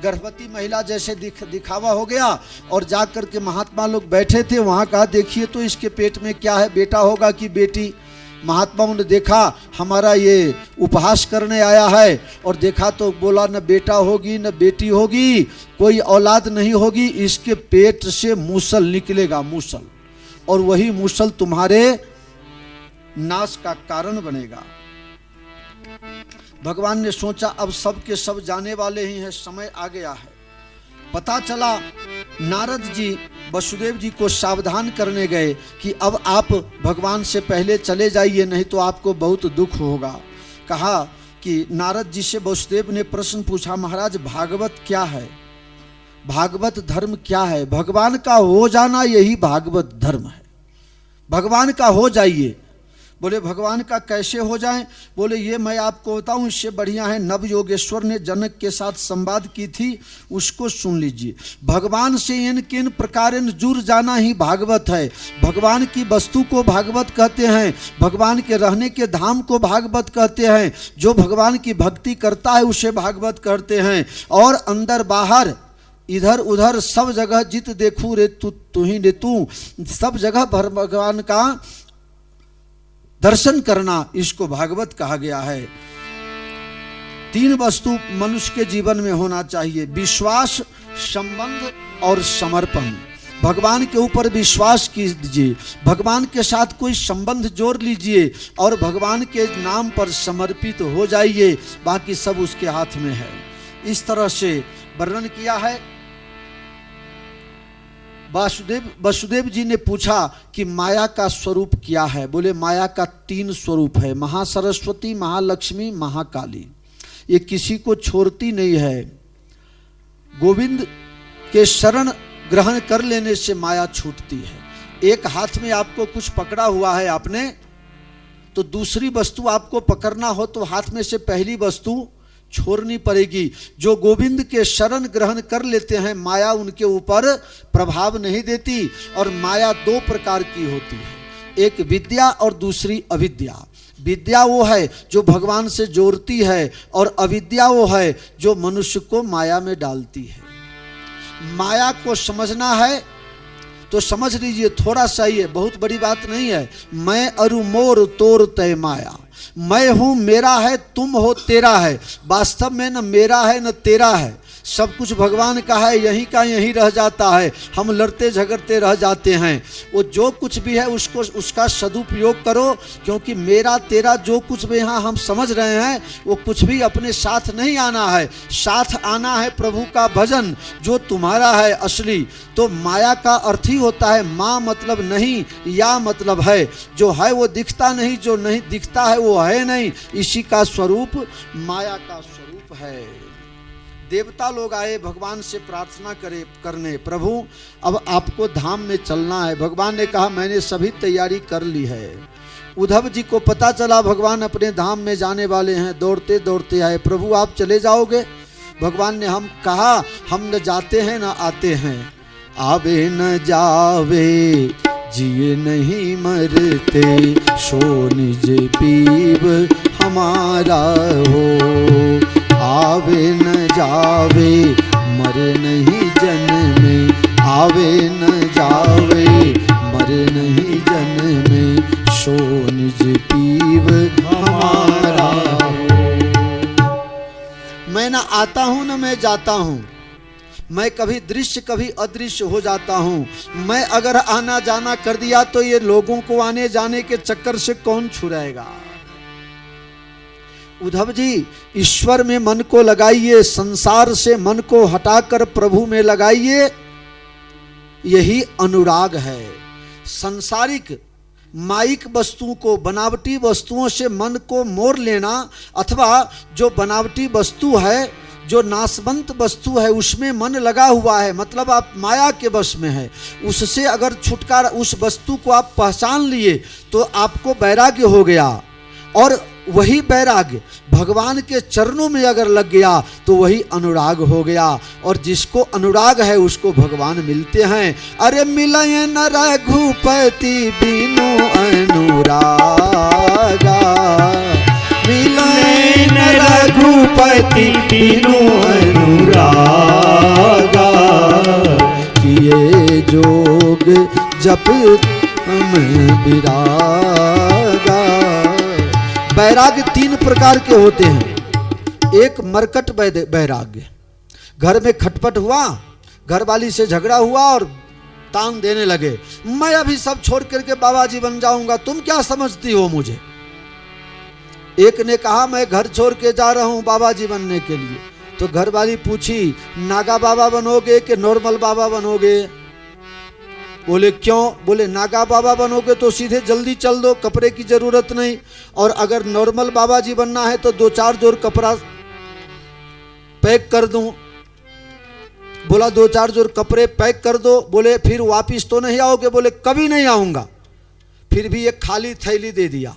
Speaker 1: गर्भवती महिला जैसे दिखावा हो गया, और जाकर के महात्मा लोग बैठे थे वहां कहा, देखिए तो इसके पेट में क्या है, बेटा होगा कि बेटी। महात्माओं ने देखा हमारा ये उपहास करने आया है, और देखा तो बोला न बेटा होगी न बेटी होगी, कोई औलाद नहीं होगी, इसके पेट से मूसल निकलेगा, मूसल, और वही मूसल तुम्हारे नाश का कारण बनेगा। भगवान ने सोचा अब सब के सब जाने वाले ही हैं, समय आ गया है। पता चला नारद जी वसुदेव जी को सावधान करने गए कि अब आप भगवान से पहले चले जाइए, नहीं तो आपको बहुत दुख होगा। कहा कि नारद जी से वसुदेव ने प्रश्न पूछा, महाराज भागवत क्या है, भागवत धर्म क्या है? भगवान का हो जाना यही भागवत धर्म है, भगवान का हो जाइए। बोले भगवान का कैसे हो जाएं? बोले ये मैं आपको बताऊं, इससे बढ़िया है नव योगेश्वर ने जनक के साथ संवाद की थी, उसको सुन लीजिए। भगवान से इन किन प्रकार जुड़ जाना ही भागवत है। भगवान की वस्तु को भागवत कहते हैं, भगवान के रहने के धाम को भागवत कहते हैं, जो भगवान की भक्ति करता है उसे भागवत कहते हैं। और अंदर बाहर इधर उधर सब जगह जित देखूं रे तू ही ने तू, सब जगह भगवान का दर्शन करना, इसको भागवत कहा गया है। 3 वस्तु मनुष्य के जीवन में होना चाहिए, विश्वास, संबंध और समर्पण। भगवान के ऊपर विश्वास कीजिए, भगवान के साथ कोई संबंध जोड़ लीजिए और भगवान के नाम पर समर्पित हो जाइए, बाकी सब उसके हाथ में है। इस तरह से वर्णन किया है। वसुदेव जी ने पूछा कि माया का स्वरूप क्या है। बोले माया का 3 स्वरूप है, महासरस्वती, महालक्ष्मी, महाकाली। ये किसी को छोड़ती नहीं है। गोविंद के शरण ग्रहण कर लेने से माया छूटती है। एक हाथ में आपको कुछ पकड़ा हुआ है आपने, तो दूसरी वस्तु आपको पकड़ना हो तो हाथ में से पहली वस्तु छोड़नी पड़ेगी। जो गोविंद के शरण ग्रहण कर लेते हैं, माया उनके ऊपर प्रभाव नहीं देती। और माया 2 प्रकार की होती है, एक विद्या और दूसरी अविद्या। विद्या वो है जो भगवान से जोड़ती है और अविद्या वो है जो मनुष्य को माया में डालती है। माया को समझना है तो समझ लीजिए, थोड़ा सा ही है, बहुत बड़ी बात नहीं है। मैं अरु मोर तोर तय माया, मैं हूं मेरा है, तुम हो तेरा है। वास्तव में न मेरा है न तेरा है, सब कुछ भगवान का है, यहीं का यहीं रह जाता है। हम लड़ते झगड़ते रह जाते हैं। वो जो कुछ भी है उसको उसका सदुपयोग करो, क्योंकि मेरा तेरा जो कुछ भी यहाँ हम समझ रहे हैं वो कुछ भी अपने साथ नहीं आना है। साथ आना है प्रभु का भजन, जो तुम्हारा है असली। तो माया का अर्थ ही होता है माँ मतलब नहीं, या मतलब है। जो है वो दिखता नहीं, जो नहीं दिखता है वो है नहीं। इसी का स्वरूप माया का स्वरूप है। देवता लोग आए भगवान से प्रार्थना करने, प्रभु अब आपको धाम में चलना है। भगवान ने कहा मैंने सभी तैयारी कर ली है। उद्धव जी को पता चला भगवान अपने धाम में जाने वाले हैं, दौड़ते दौड़ते आए। प्रभु आप चले जाओगे? भगवान ने हम कहा हम न जाते हैं न आते हैं। आवे न जावे जिए नहीं मरते, सो निज पीव हमारा हो। आवे न जावे मरे नहीं जन्मे, आवे न जावे मरे नहीं जन्मे, सो निज पीव हमारा हो। मैं न आता हूँ न मैं जाता हूँ, मैं कभी दृश्य कभी अदृश्य हो जाता हूँ। मैं अगर आना जाना कर दिया तो ये लोगों को आने जाने के चक्कर से कौन छुड़ाएगा। उद्धव जी ईश्वर में मन को लगाइए, संसार से मन को हटाकर प्रभु में लगाइए, यही अनुराग है। सांसारिक माइक वस्तुओं को, बनावटी वस्तुओं से मन को मोड़ लेना, अथवा जो बनावटी वस्तु है, जो नाशवंत वस्तु है, उसमें मन लगा हुआ है, मतलब आप माया के वश में है। उससे अगर छुटकारा, उस वस्तु को आप पहचान लिए तो आपको वैराग्य हो गया। और वही वैराग्य भगवान के चरणों में अगर लग गया तो वही अनुराग हो गया। और जिसको अनुराग है उसको भगवान मिलते हैं। अरे मिलय न रघुपति बिनु अनुरागा, मिलय न रघुपति बिनु अनुरागा, किए जोग जप हम विरागा। वैराग्य 3 प्रकार के होते हैं। एक मरकट वैराग्य, घर में खटपट हुआ, घरवाली से झगड़ा हुआ और तान देने लगे, मैं अभी सब छोड़ करके बाबा जी बन जाऊंगा, तुम क्या समझती हो मुझे। एक ने कहा मैं घर छोड़ के जा रहा हूं बाबा जी बनने के लिए। तो घरवाली पूछी नागा बाबा बनोगे कि नॉर्मल बाबा बनोगे? बोले क्यों? बोले नागा बाबा बनोगे तो सीधे जल्दी चल दो, कपड़े की जरूरत नहीं। और अगर नॉर्मल बाबा जी बनना है तो 2-4 जोड़ कपड़ा पैक कर दूं। बोला 2-4 जोड़ कपड़े पैक कर दो। बोले फिर वापिस तो नहीं आओगे? बोले कभी नहीं आऊंगा। फिर भी एक खाली थैली दे दिया,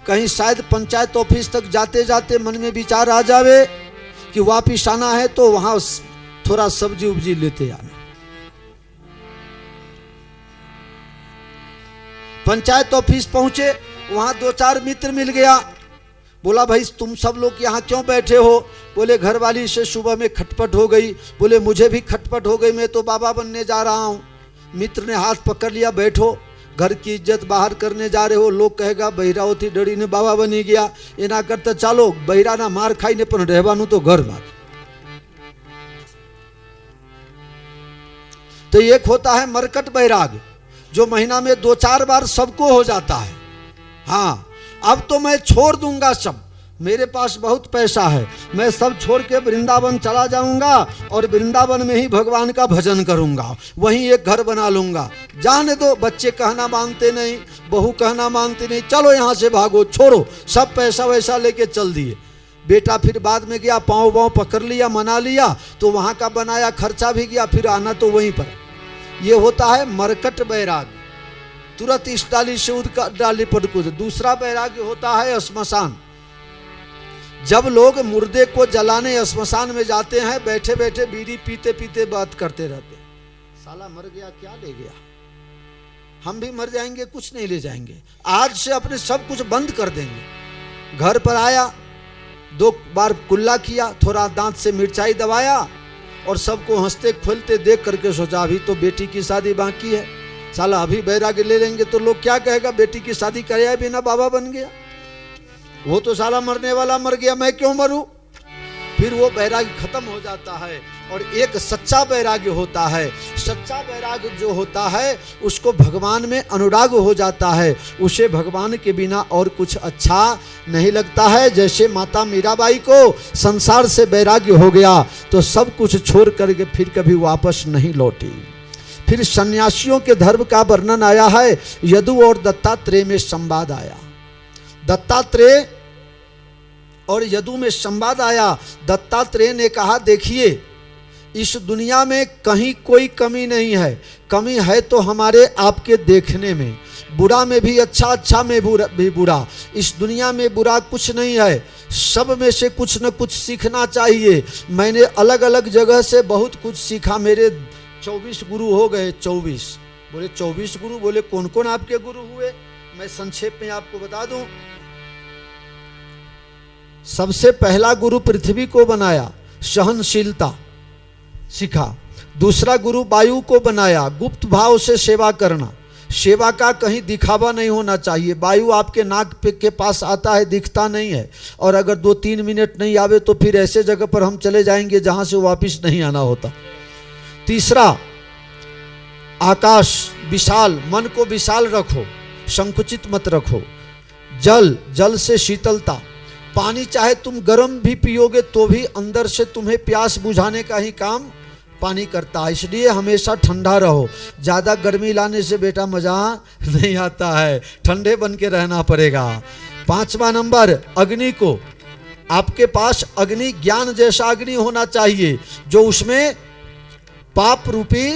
Speaker 1: कहीं शायद पंचायत ऑफिस तक जाते जाते मन में विचार आ जावे कि वापिस आना है तो वहां थोड़ा सब्जी उब्जी लेते आना। पंचायत ऑफिस पहुंचे, वहां 2-4 मित्र मिल गया। बोला भाई तुम सब लोग यहाँ क्यों बैठे हो? बोले घरवाली से सुबह में खटपट हो गई। बोले मुझे भी खटपट हो गई, मैं तो बाबा बनने जा रहा हूँ। मित्र ने हाथ पकड़ लिया, बैठो, घर की इज्जत बाहर करने जा रहे हो, लोग कहेगा बहिरा होती डड़ी ने बाबा बनी गया, ये ना करता चालो बहिरा ना मार खाई ने पण रहवानू तो घर में। तो एक होता है मरकट बैराग, जो महीना में 2-4 बार सबको हो जाता है। हाँ, अब तो मैं छोड़ दूंगा सब, मेरे पास बहुत पैसा है, मैं सब छोड़ के वृंदावन चला जाऊंगा और वृंदावन में ही भगवान का भजन करूंगा, वहीं एक घर बना लूंगा। जाने दो, बच्चे कहना मानते नहीं, बहू कहना मानती नहीं, चलो यहाँ से भागो, छोड़ो, सब पैसा वैसा लेके चल दिए। बेटा फिर बाद में गया, पाँव वाँव पकड़ लिया, मना लिया, तो वहाँ का बनाया खर्चा भी गया, फिर आना तो वहीं पर। ये होता है मरकट बैराग, तुरंत इस डाली से उस डाली पर कूद। दूसरा बैराग्य होता है श्मशान। जब लोग मुर्दे को जलाने श्मशान में जाते हैं, बैठे बैठे बीड़ी पीते पीते बात करते रहते, साला मर गया क्या ले गया, हम भी मर जाएंगे, कुछ नहीं ले जाएंगे, आज से अपने सब कुछ बंद कर देंगे। घर पर आया, 2 बार कुल्ला किया, थोड़ा दांत से मिर्चाई दबाया और सबको हंसते खोलते देख करके सोचा अभी तो बेटी की शादी बाकी है, साला अभी बैराग्य ले लेंगे तो लोग क्या कहेगा, बेटी की शादी कराया बिना बाबा बन गया, वो तो साला मरने वाला मर गया, मैं क्यों मरूं। फिर वो बैराग्य खत्म हो जाता है। और एक सच्चा बैराग्य होता है। सच्चा बैराग्य जो होता है उसको भगवान में अनुराग हो जाता है, उसे भगवान के बिना और कुछ अच्छा नहीं लगता है। जैसे माता मीराबाई को संसार से बैराग्य हो गया तो सब कुछ छोड़ करके फिर कभी वापस नहीं लौटी। फिर सन्यासियों के धर्म का वर्णन आया है, यदु और दत्तात्रेय में संवाद आया। दत्तात्रेय और यदु में संवाद आया। दत्तात्रेय ने कहा देखिए इस दुनिया में कहीं कोई कमी नहीं है, कमी है तो हमारे आपके देखने में, बुरा में भी अच्छा, अच्छा में भी बुरा, इस दुनिया में बुरा कुछ नहीं है, सब में से कुछ न कुछ सीखना चाहिए। मैंने अलग अलग जगह से बहुत कुछ सीखा, मेरे 24 गुरु हो गए। 24 बोले 24 गुरु, बोले कौन कौन आपके गुरु हुए, मैं संक्षेप में आपको बता दूं। सबसे पहला गुरु पृथ्वी को बनाया, सहनशीलता सीखा। दूसरा गुरु वायु को बनाया, गुप्त भाव से सेवा करना, सेवा का कहीं दिखावा नहीं होना चाहिए। वायु आपके नाक के पास आता है, दिखता नहीं है, और अगर 2-3 मिनट नहीं आवे तो फिर ऐसे जगह पर हम चले जाएंगे जहां से वापस नहीं आना होता। तीसरा आकाश विशाल, मन को विशाल रखो, संकुचित मत रखो। जल, जल से शीतलता, पानी चाहे तुम गर्म भी पियोगे तो भी अंदर से तुम्हें प्यास बुझाने का ही काम पानी करता है, इसलिए हमेशा ठंडा रहो। ज़्यादा गर्मी लाने से बेटा मज़ा नहीं आता है, ठंडे बन के रहना पड़ेगा। 5वां नंबर अग्नि को, आपके पास अग्नि ज्ञान जैसा अग्नि होना चाहिए, जो उसमें पाप रूपी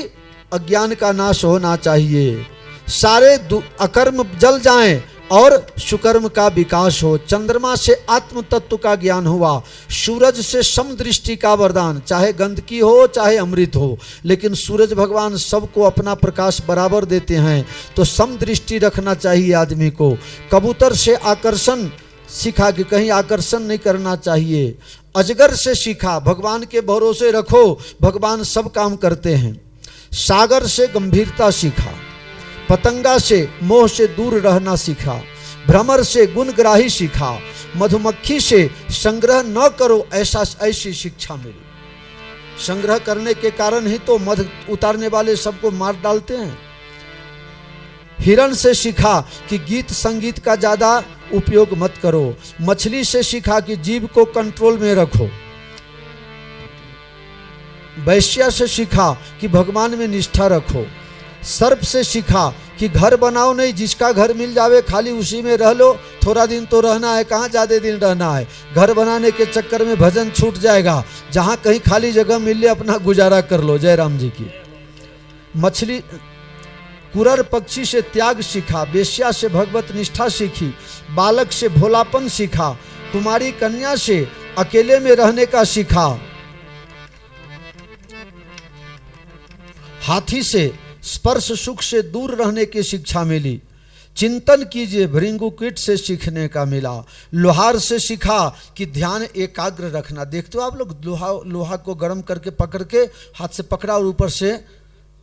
Speaker 1: अज्ञान का नाश होना चाहिए। सारे अकर्म जल जाएं और सुकर्म का विकास हो। चंद्रमा से आत्म तत्व का ज्ञान हुआ, सूरज से समदृष्टि का वरदान, चाहे गंदगी हो चाहे अमृत हो, लेकिन सूरज भगवान सबको अपना प्रकाश बराबर देते हैं, तो समदृष्टि रखना चाहिए आदमी को। कबूतर से आकर्षण सीखा कि कहीं आकर्षण नहीं करना चाहिए। अजगर से सीखा भगवान के भरोसे रखो, भगवान सब काम करते हैं। सागर से गंभीरता सीखा, पतंगा से मोह से दूर रहना सीखा, भ्रमर से गुणग्राही सीखा, मधुमक्खी से संग्रह न करो ऐसी शिक्षा मिली। संग्रह करने के कारण ही तो मध उतारने वाले सबको मार डालते हैं। हिरण से सीखा कि गीत संगीत का ज्यादा उपयोग मत करो। मछली से सीखा कि जीभ को कंट्रोल में रखो। वैश्या से सीखा कि भगवान में निष्ठा रखो। सर्प से सीखा कि घर बनाओ नहीं, जिसका घर मिल जावे खाली उसी में रह लो, थोड़ा दिन तो रहना है, कहाँ ज़्यादा दिन रहना है। घर बनाने के चक्कर में भजन छूट जाएगा, जहाँ कहीं खाली जगह मिल ले अपना गुजारा कर लो। जय राम जी की। मछली कुरर पक्षी से त्याग सीखा, वेश्या से भगवत निष्ठा सीखी, बालक से भोलापन सीखा, कुमारी कन्या से अकेले में रहने का सीखा, हाथी से स्पर्श सुख से दूर रहने की शिक्षा मिली, चिंतन कीजिए, भृंगुकीट से सीखने का मिला, लोहार से सीखा कि ध्यान एकाग्र रखना। देखते हो आप लोग, लोहा को गर्म करके पकड़ के हाथ से पकड़ा और ऊपर से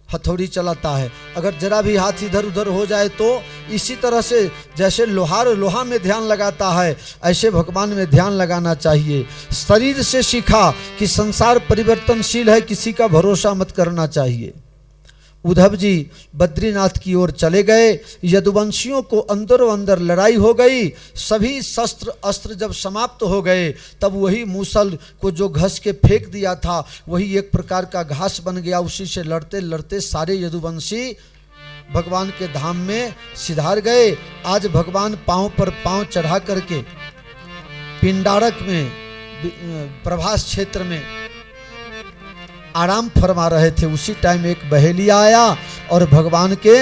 Speaker 1: हथौड़ी चलाता है, अगर जरा भी हाथ इधर उधर हो जाए तो इसी तरह से जैसे लोहार लोहा में ध्यान लगाता है, ऐसे भगवान में ध्यान लगाना चाहिए। शरीर से सीखा कि संसार परिवर्तनशील है, किसी का भरोसा मत करना चाहिए। उद्धव जी बद्रीनाथ की ओर चले गए। यदुवंशियों को अंदरों अंदर लड़ाई हो गई। सभी शस्त्र अस्त्र जब समाप्त हो गए तब वही मूसल को जो घस के फेंक दिया था वही एक प्रकार का घास बन गया। उसी से लड़ते लड़ते सारे यदुवंशी भगवान के धाम में सिधार गए। आज भगवान पांव पर पांव चढ़ा करके पिंडारक में प्रभास क्षेत्र में आराम फरमा रहे थे। उसी टाइम एक बहेलिया आया और भगवान के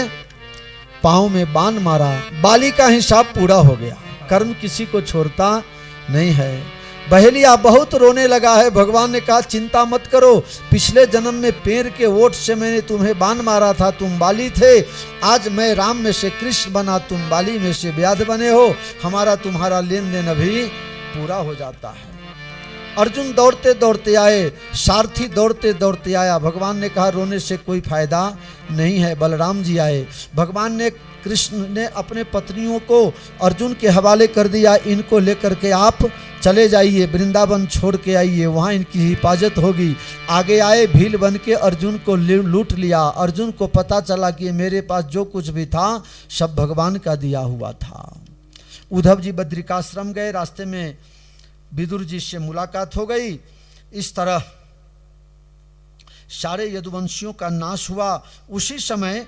Speaker 1: पांव में बाण मारा। बाली का हिसाब पूरा हो गया, कर्म किसी को छोड़ता नहीं है। बहेलिया बहुत रोने लगा है। भगवान ने कहा चिंता मत करो, पिछले जन्म में पेड़ के ओट से मैंने तुम्हें बाण मारा था, तुम बाली थे। आज मैं राम में से कृष्ण बना, तुम बाली में से व्याध बने हो, हमारा तुम्हारा लेन देन अभी पूरा हो जाता है। अर्जुन दौड़ते दौड़ते आए, सारथी दौड़ते दौड़ते आया। भगवान ने कहा रोने से कोई फायदा नहीं है। बलराम जी आए। भगवान ने कृष्ण ने अपने पत्नियों को अर्जुन के हवाले कर दिया, इनको लेकर के आप चले जाइए, वृंदावन छोड़ के आइए, वहाँ इनकी हिफाजत होगी। आगे आए, भील बन के अर्जुन को लूट लिया। अर्जुन को पता चला कि मेरे पास जो कुछ भी था सब भगवान का दिया हुआ था। उद्धव जी बद्रिकाश्रम गए, रास्ते में विदुर जी से मुलाकात हो गई। इस तरह सारे यदुवंशियों का नाश हुआ। उसी समय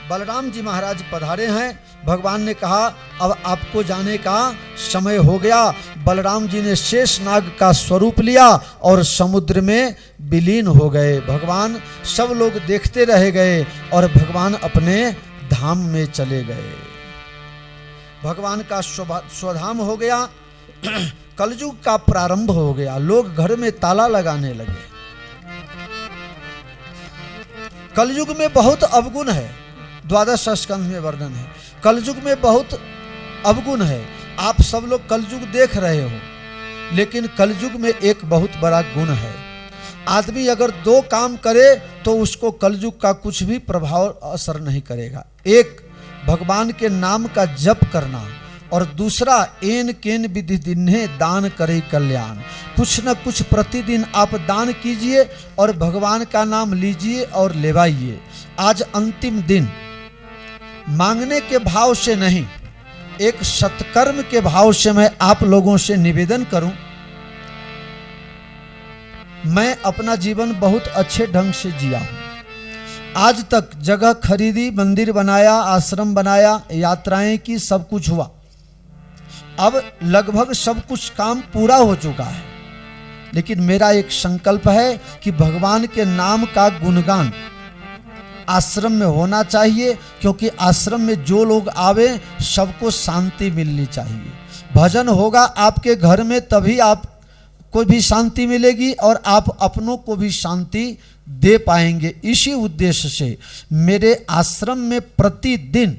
Speaker 1: बलराम जी महाराज पधारे हैं। भगवान ने कहा अब आपको जाने का समय हो गया। बलराम जी ने शेष नाग का स्वरूप लिया और समुद्र में विलीन हो गए। भगवान सब लोग देखते रह गए और भगवान अपने धाम में चले गए। भगवान का स्वधाम हो गया। कलयुग का प्रारंभ हो गया। लोग घर में ताला लगाने लगे। कलयुग में बहुत अवगुण है, द्वादश स्कंध में वर्णन है। कलयुग में बहुत अवगुण है। आप सब लोग कलयुग देख रहे हो, लेकिन कलयुग में एक बहुत बड़ा गुण है। आदमी अगर दो काम करे तो उसको कलयुग का कुछ भी प्रभाव असर नहीं करेगा। एक, भगवान के नाम का जप करना, और दूसरा एन केन विधि दिन्हे दान करे कल्याण। कुछ न कुछ प्रतिदिन आप दान कीजिए और भगवान का नाम लीजिए और लेवाइए। आज अंतिम दिन मांगने के भाव से नहीं, एक सत्कर्म के भाव से मैं आप लोगों से निवेदन करूं। मैं अपना जीवन बहुत अच्छे ढंग से जिया हूं। आज तक जगह खरीदी, मंदिर बनाया, आश्रम बनाया, यात्राएं की, सब कुछ हुआ। अब लगभग सब कुछ काम पूरा हो चुका है, लेकिन मेरा एक संकल्प है कि भगवान के नाम का गुणगान आश्रम में होना चाहिए, क्योंकि आश्रम में जो लोग आवे सबको शांति मिलनी चाहिए। भजन होगा आपके घर में तभी आपको भी शांति मिलेगी और आप अपनों को भी शांति दे पाएंगे। इसी उद्देश्य से मेरे आश्रम में प्रतिदिन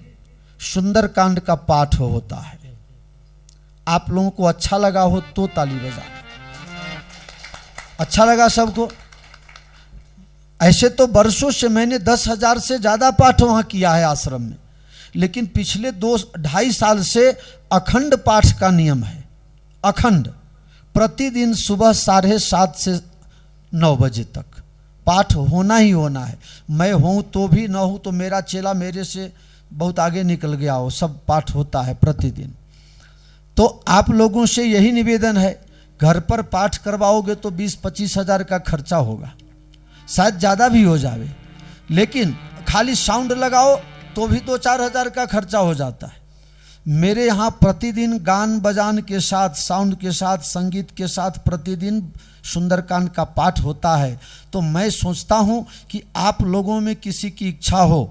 Speaker 1: सुंदरकांड का पाठ होता है। आप लोगों को अच्छा लगा हो तो ताली बजाना। अच्छा लगा सबको? ऐसे तो वर्षों से मैंने 10,000 से ज़्यादा पाठ वहाँ किया है आश्रम में, लेकिन पिछले 2-2.5 साल से अखंड पाठ का नियम है। अखंड, प्रतिदिन सुबह 7:30 से 9 बजे तक पाठ होना ही होना है। मैं हूँ तो भी, ना हूँ तो मेरा चेला मेरे से बहुत आगे निकल गया हो, सब पाठ होता है प्रतिदिन। तो आप लोगों से यही निवेदन है, घर पर पाठ करवाओगे तो 20-25 हज़ार का खर्चा होगा, शायद ज़्यादा भी हो जावे, लेकिन खाली साउंड लगाओ तो भी 2-4 हज़ार का खर्चा हो जाता है। मेरे यहाँ प्रतिदिन गान बजान के साथ, साउंड के साथ, संगीत के साथ प्रतिदिन सुंदरकांड का पाठ होता है। तो मैं सोचता हूँ कि आप लोगों में किसी की इच्छा हो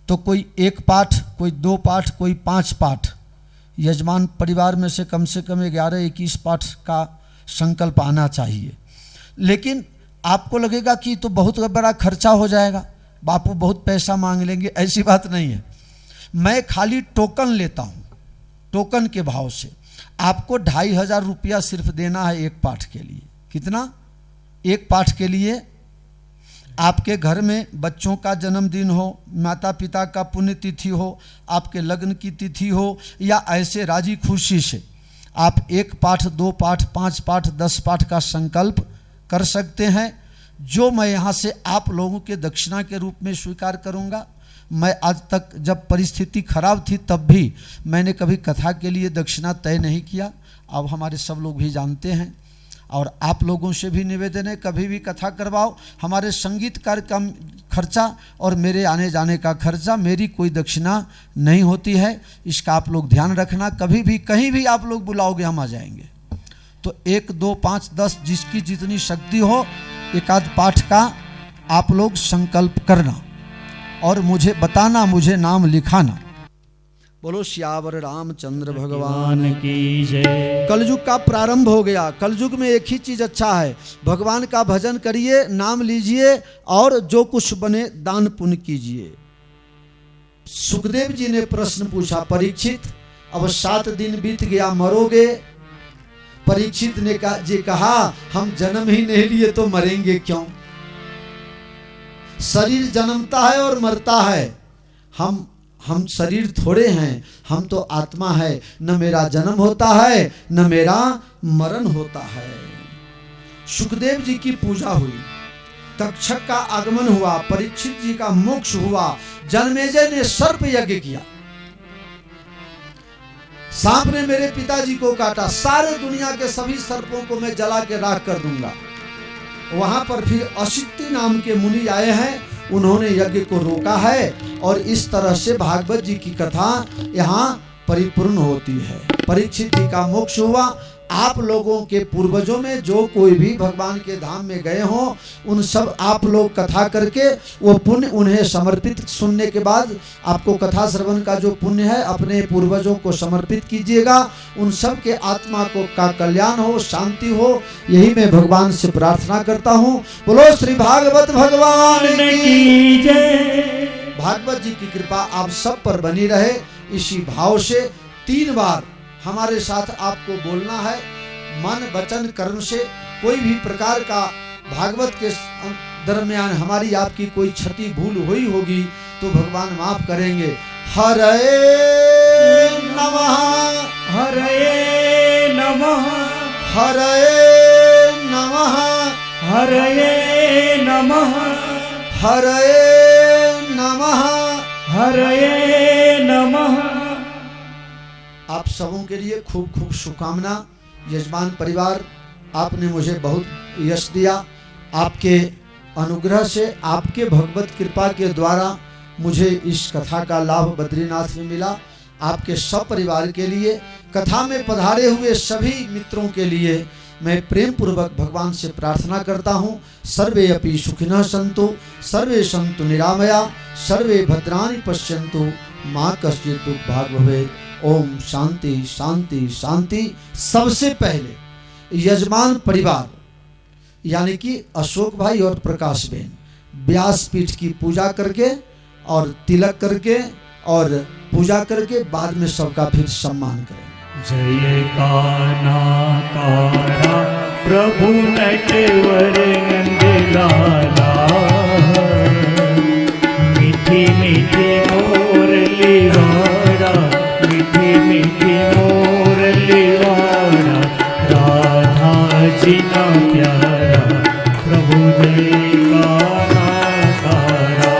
Speaker 1: तो कोई 1 पाठ, कोई 2 पाठ, कोई 5 पाठ, यजमान परिवार में से कम 11-21 पाठ का संकल्प आना चाहिए। लेकिन आपको लगेगा कि तो बहुत बड़ा खर्चा हो जाएगा, बापू बहुत पैसा मांग लेंगे, ऐसी बात नहीं है। मैं खाली टोकन लेता हूँ, टोकन के भाव से। आपको 2500 रुपया सिर्फ देना है एक पाठ के लिए। कितना? एक पाठ के लिए। आपके घर में बच्चों का जन्मदिन हो, माता पिता का पुण्यतिथि हो, आपके लग्न की तिथि हो, या ऐसे राजी खुशी से आप 1 पाठ, 2 पाठ, 5 पाठ, 10 पाठ का संकल्प कर सकते हैं, जो मैं यहाँ से आप लोगों के दक्षिणा के रूप में स्वीकार करूँगा। मैं आज तक जब परिस्थिति खराब थी तब भी मैंने कभी कथा के लिए दक्षिणा तय नहीं किया। अब हमारे सब लोग भी जानते हैं, और आप लोगों से भी निवेदन है, कभी भी कथा करवाओ, हमारे संगीत कार्यक्रम खर्चा और मेरे आने जाने का खर्चा, मेरी कोई दक्षिणा नहीं होती है। इसका आप लोग ध्यान रखना। कभी भी कहीं भी आप लोग बुलाओगे हम आ जाएंगे। तो 1, 2, 5, 10 जिसकी जितनी शक्ति हो, एकाध पाठ का आप लोग संकल्प करना और मुझे बताना, मुझे नाम लिखाना। बोलो सियावर रामचंद्र भगवान
Speaker 2: की जय।
Speaker 1: कलयुग का प्रारंभ हो गया। कलयुग में एक ही चीज अच्छा है, भगवान का भजन करिए, नाम लीजिए और जो कुछ बने दान पुण्य कीजिए। सुखदेव जी ने प्रश्न पूछा, परीक्षित अब 7 दिन बीत गया, मरोगे? परीक्षित ने कहा हम जन्म ही नहीं लिए तो मरेंगे क्यों? शरीर जन्मता है और मरता है, हम शरीर थोड़े हैं, हम तो आत्मा है। न मेरा जन्म होता है न मेरा मरण होता है। सुखदेव जी की पूजा हुई, तक्षक का आगमन हुआ, परीक्षित जी का मोक्ष हुआ, जन्मेजय ने सर्प यज्ञ किया, सांप ने मेरे पिताजी को काटा, सारे दुनिया के सभी सर्पों को मैं जला के राख कर दूंगा। वहां पर फिर असित्ति नाम के मुनि आए हैं, उन्होंने यज्ञ को रोका है, और इस तरह से भागवत जी की कथा यहाँ परिपूर्ण होती है। परीक्षित जी का मोक्ष हुआ। आप लोगों के पूर्वजों में जो कोई भी भगवान के धाम में गए हों, उन सब आप लोग कथा करके वो पुण्य उन्हें समर्पित, सुनने के बाद आपको कथा श्रवण का जो पुण्य है अपने पूर्वजों को समर्पित कीजिएगा। उन सब के आत्मा को का कल्याण हो, शांति हो, यही मैं भगवान से प्रार्थना करता हूँ। बोलो श्री भागवत भगवान की जय। भागवत जी की कृपा आप सब पर बनी रहे। इसी भाव से 3 बार हमारे साथ आपको बोलना है, मन वचन कर्म से। कोई भी प्रकार का भागवत के दरमियान हमारी आपकी कोई क्षति भूल हुई होगी तो भगवान माफ करेंगे। हरे नमः,
Speaker 2: हरे नमः,
Speaker 1: हरे नमः,
Speaker 2: हरे नमः,
Speaker 1: हरे नमः,
Speaker 2: हरे नमः।
Speaker 1: आप सबों के लिए खूब खूब शुभकामना। यजमान परिवार, आपने मुझे बहुत यश दिया। आपके अनुग्रह से, आपके भगवत कृपा के द्वारा मुझे इस कथा का लाभ बद्रीनाथ में मिला। आपके सब परिवार के लिए, कथा में पधारे हुए सभी मित्रों के लिए मैं प्रेम पूर्वक भगवान से प्रार्थना करता हूँ। सर्वे अपि सुखिनः सन्तु, सर्वे सन्तु निरामया, सर्वे भद्राणि पश्यन्तु, माँ कश्चित् दुःख भाग् भवेत्। ओम शांति शांति शांति। सबसे पहले यजमान परिवार यानी कि अशोक भाई और प्रकाश बहन व्यासपीठ की पूजा करके और तिलक करके और पूजा करके बाद में सबका फिर सम्मान करें।
Speaker 2: जय कान्हा कान्हा प्रभु नटवर नंदलाला, मीठी मीठी मोरली वाला, मीठी मीठी मोरली वाला, राधा जी का प्यारा प्रभु जय कान्हा कान्हा।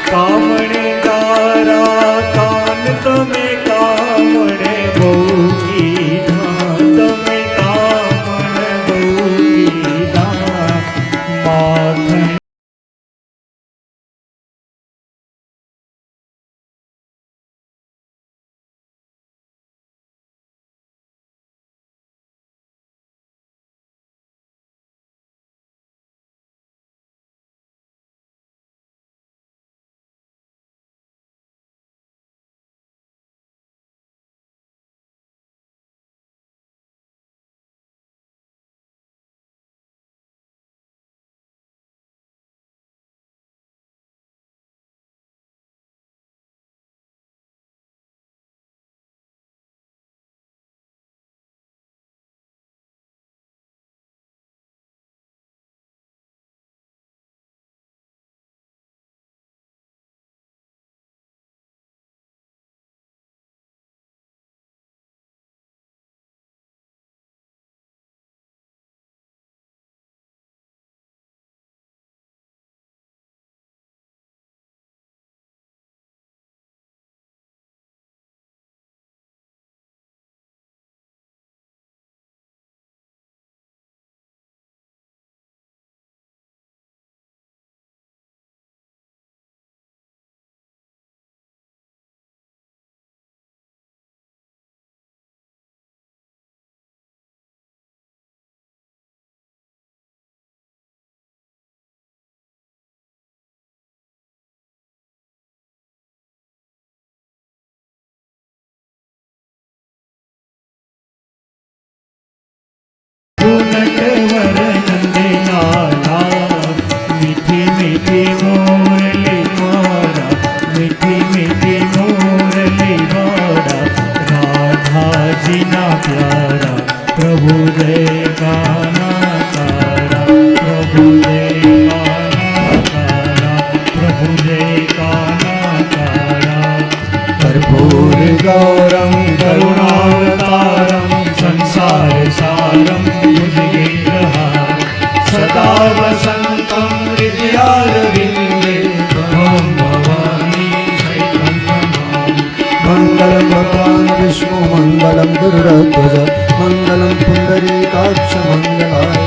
Speaker 2: कामणे गारा कान तुम्हें कामणे बहु की धान, तुम्हें कामण जीना प्यारा प्रभु जय गाना तारा प्रभु जय गाना तारा प्रभु जय गाना तारा
Speaker 1: कर्पूर गौरम
Speaker 2: करुणावतारम संसार सारम भुजगेन्द्रहार सदा वसंतम हृदयारविंदे भवं भवानी शैलं नमामि
Speaker 1: मंगलम भगवान विष्णु मंगलम गरुड़ध्वज मंगलम पुंडरीकाक्ष मंगलाय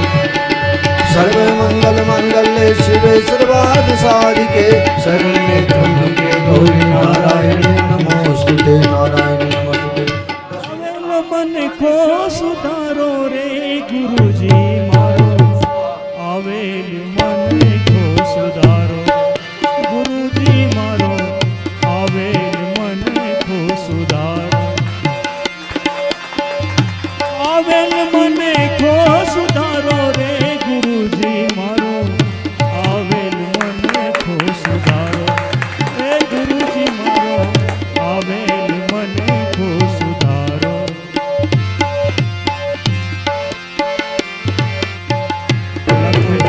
Speaker 1: सर्वे मंगल मंगल्ये शिवे सर्वार्थ साधिके शरण्ये त्र्यंबके गौरी नारायणी नमोस्तुते नारायणी नमोस्तुते।
Speaker 2: मन को सुधारो रे गुरुजी मारो आवेल मन को सुधारो गुरुजी मारो आवेल मन को सुधारो आवेल मन को सुधारो रे गुरुजी मारो आवेल मन को सुधारो रे गुरुजी मारो आवेल मन को सुधारो लख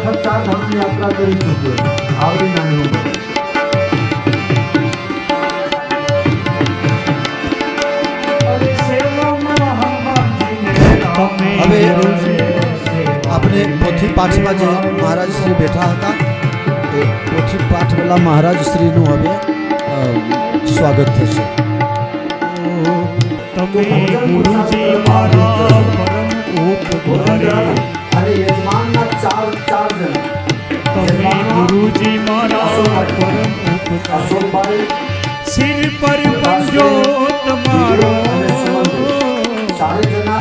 Speaker 2: 84
Speaker 1: યાત્રા કરી ચૂક્યો આવડી નાની ઉંમરે હવે આપણે પોથી પાઠમાં જે મહારાજ શ્રી બેઠા હતા તે પોથી પાઠવાળા મહારાજ શ્રીનું હવે સ્વાગત થશે.
Speaker 2: તમે ગુરુજી મારા પરમ ઉપકારી
Speaker 1: અને યજમાનના ચાર જણ
Speaker 2: તમે ગુરુજી મારા પરમ ઉપકારી સિર પર પંજો તમારો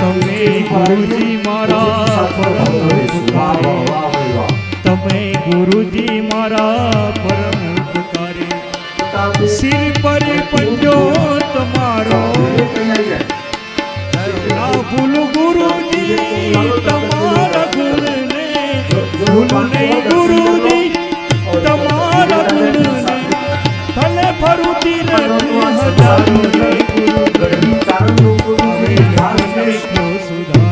Speaker 2: તમે ગુરુજી મારા પરમ ઉપકારી તમે ગુરુજી મારા પરમ ઉપકારી સિર પર પંજો તમારો ના ભૂલ ગુરુજી તમારા ગુણને ભૂલ નહીં ગુરુજી તમારા ગુણને ભલે ફરુતી રહી હજારો ને ગુરુ સુધારો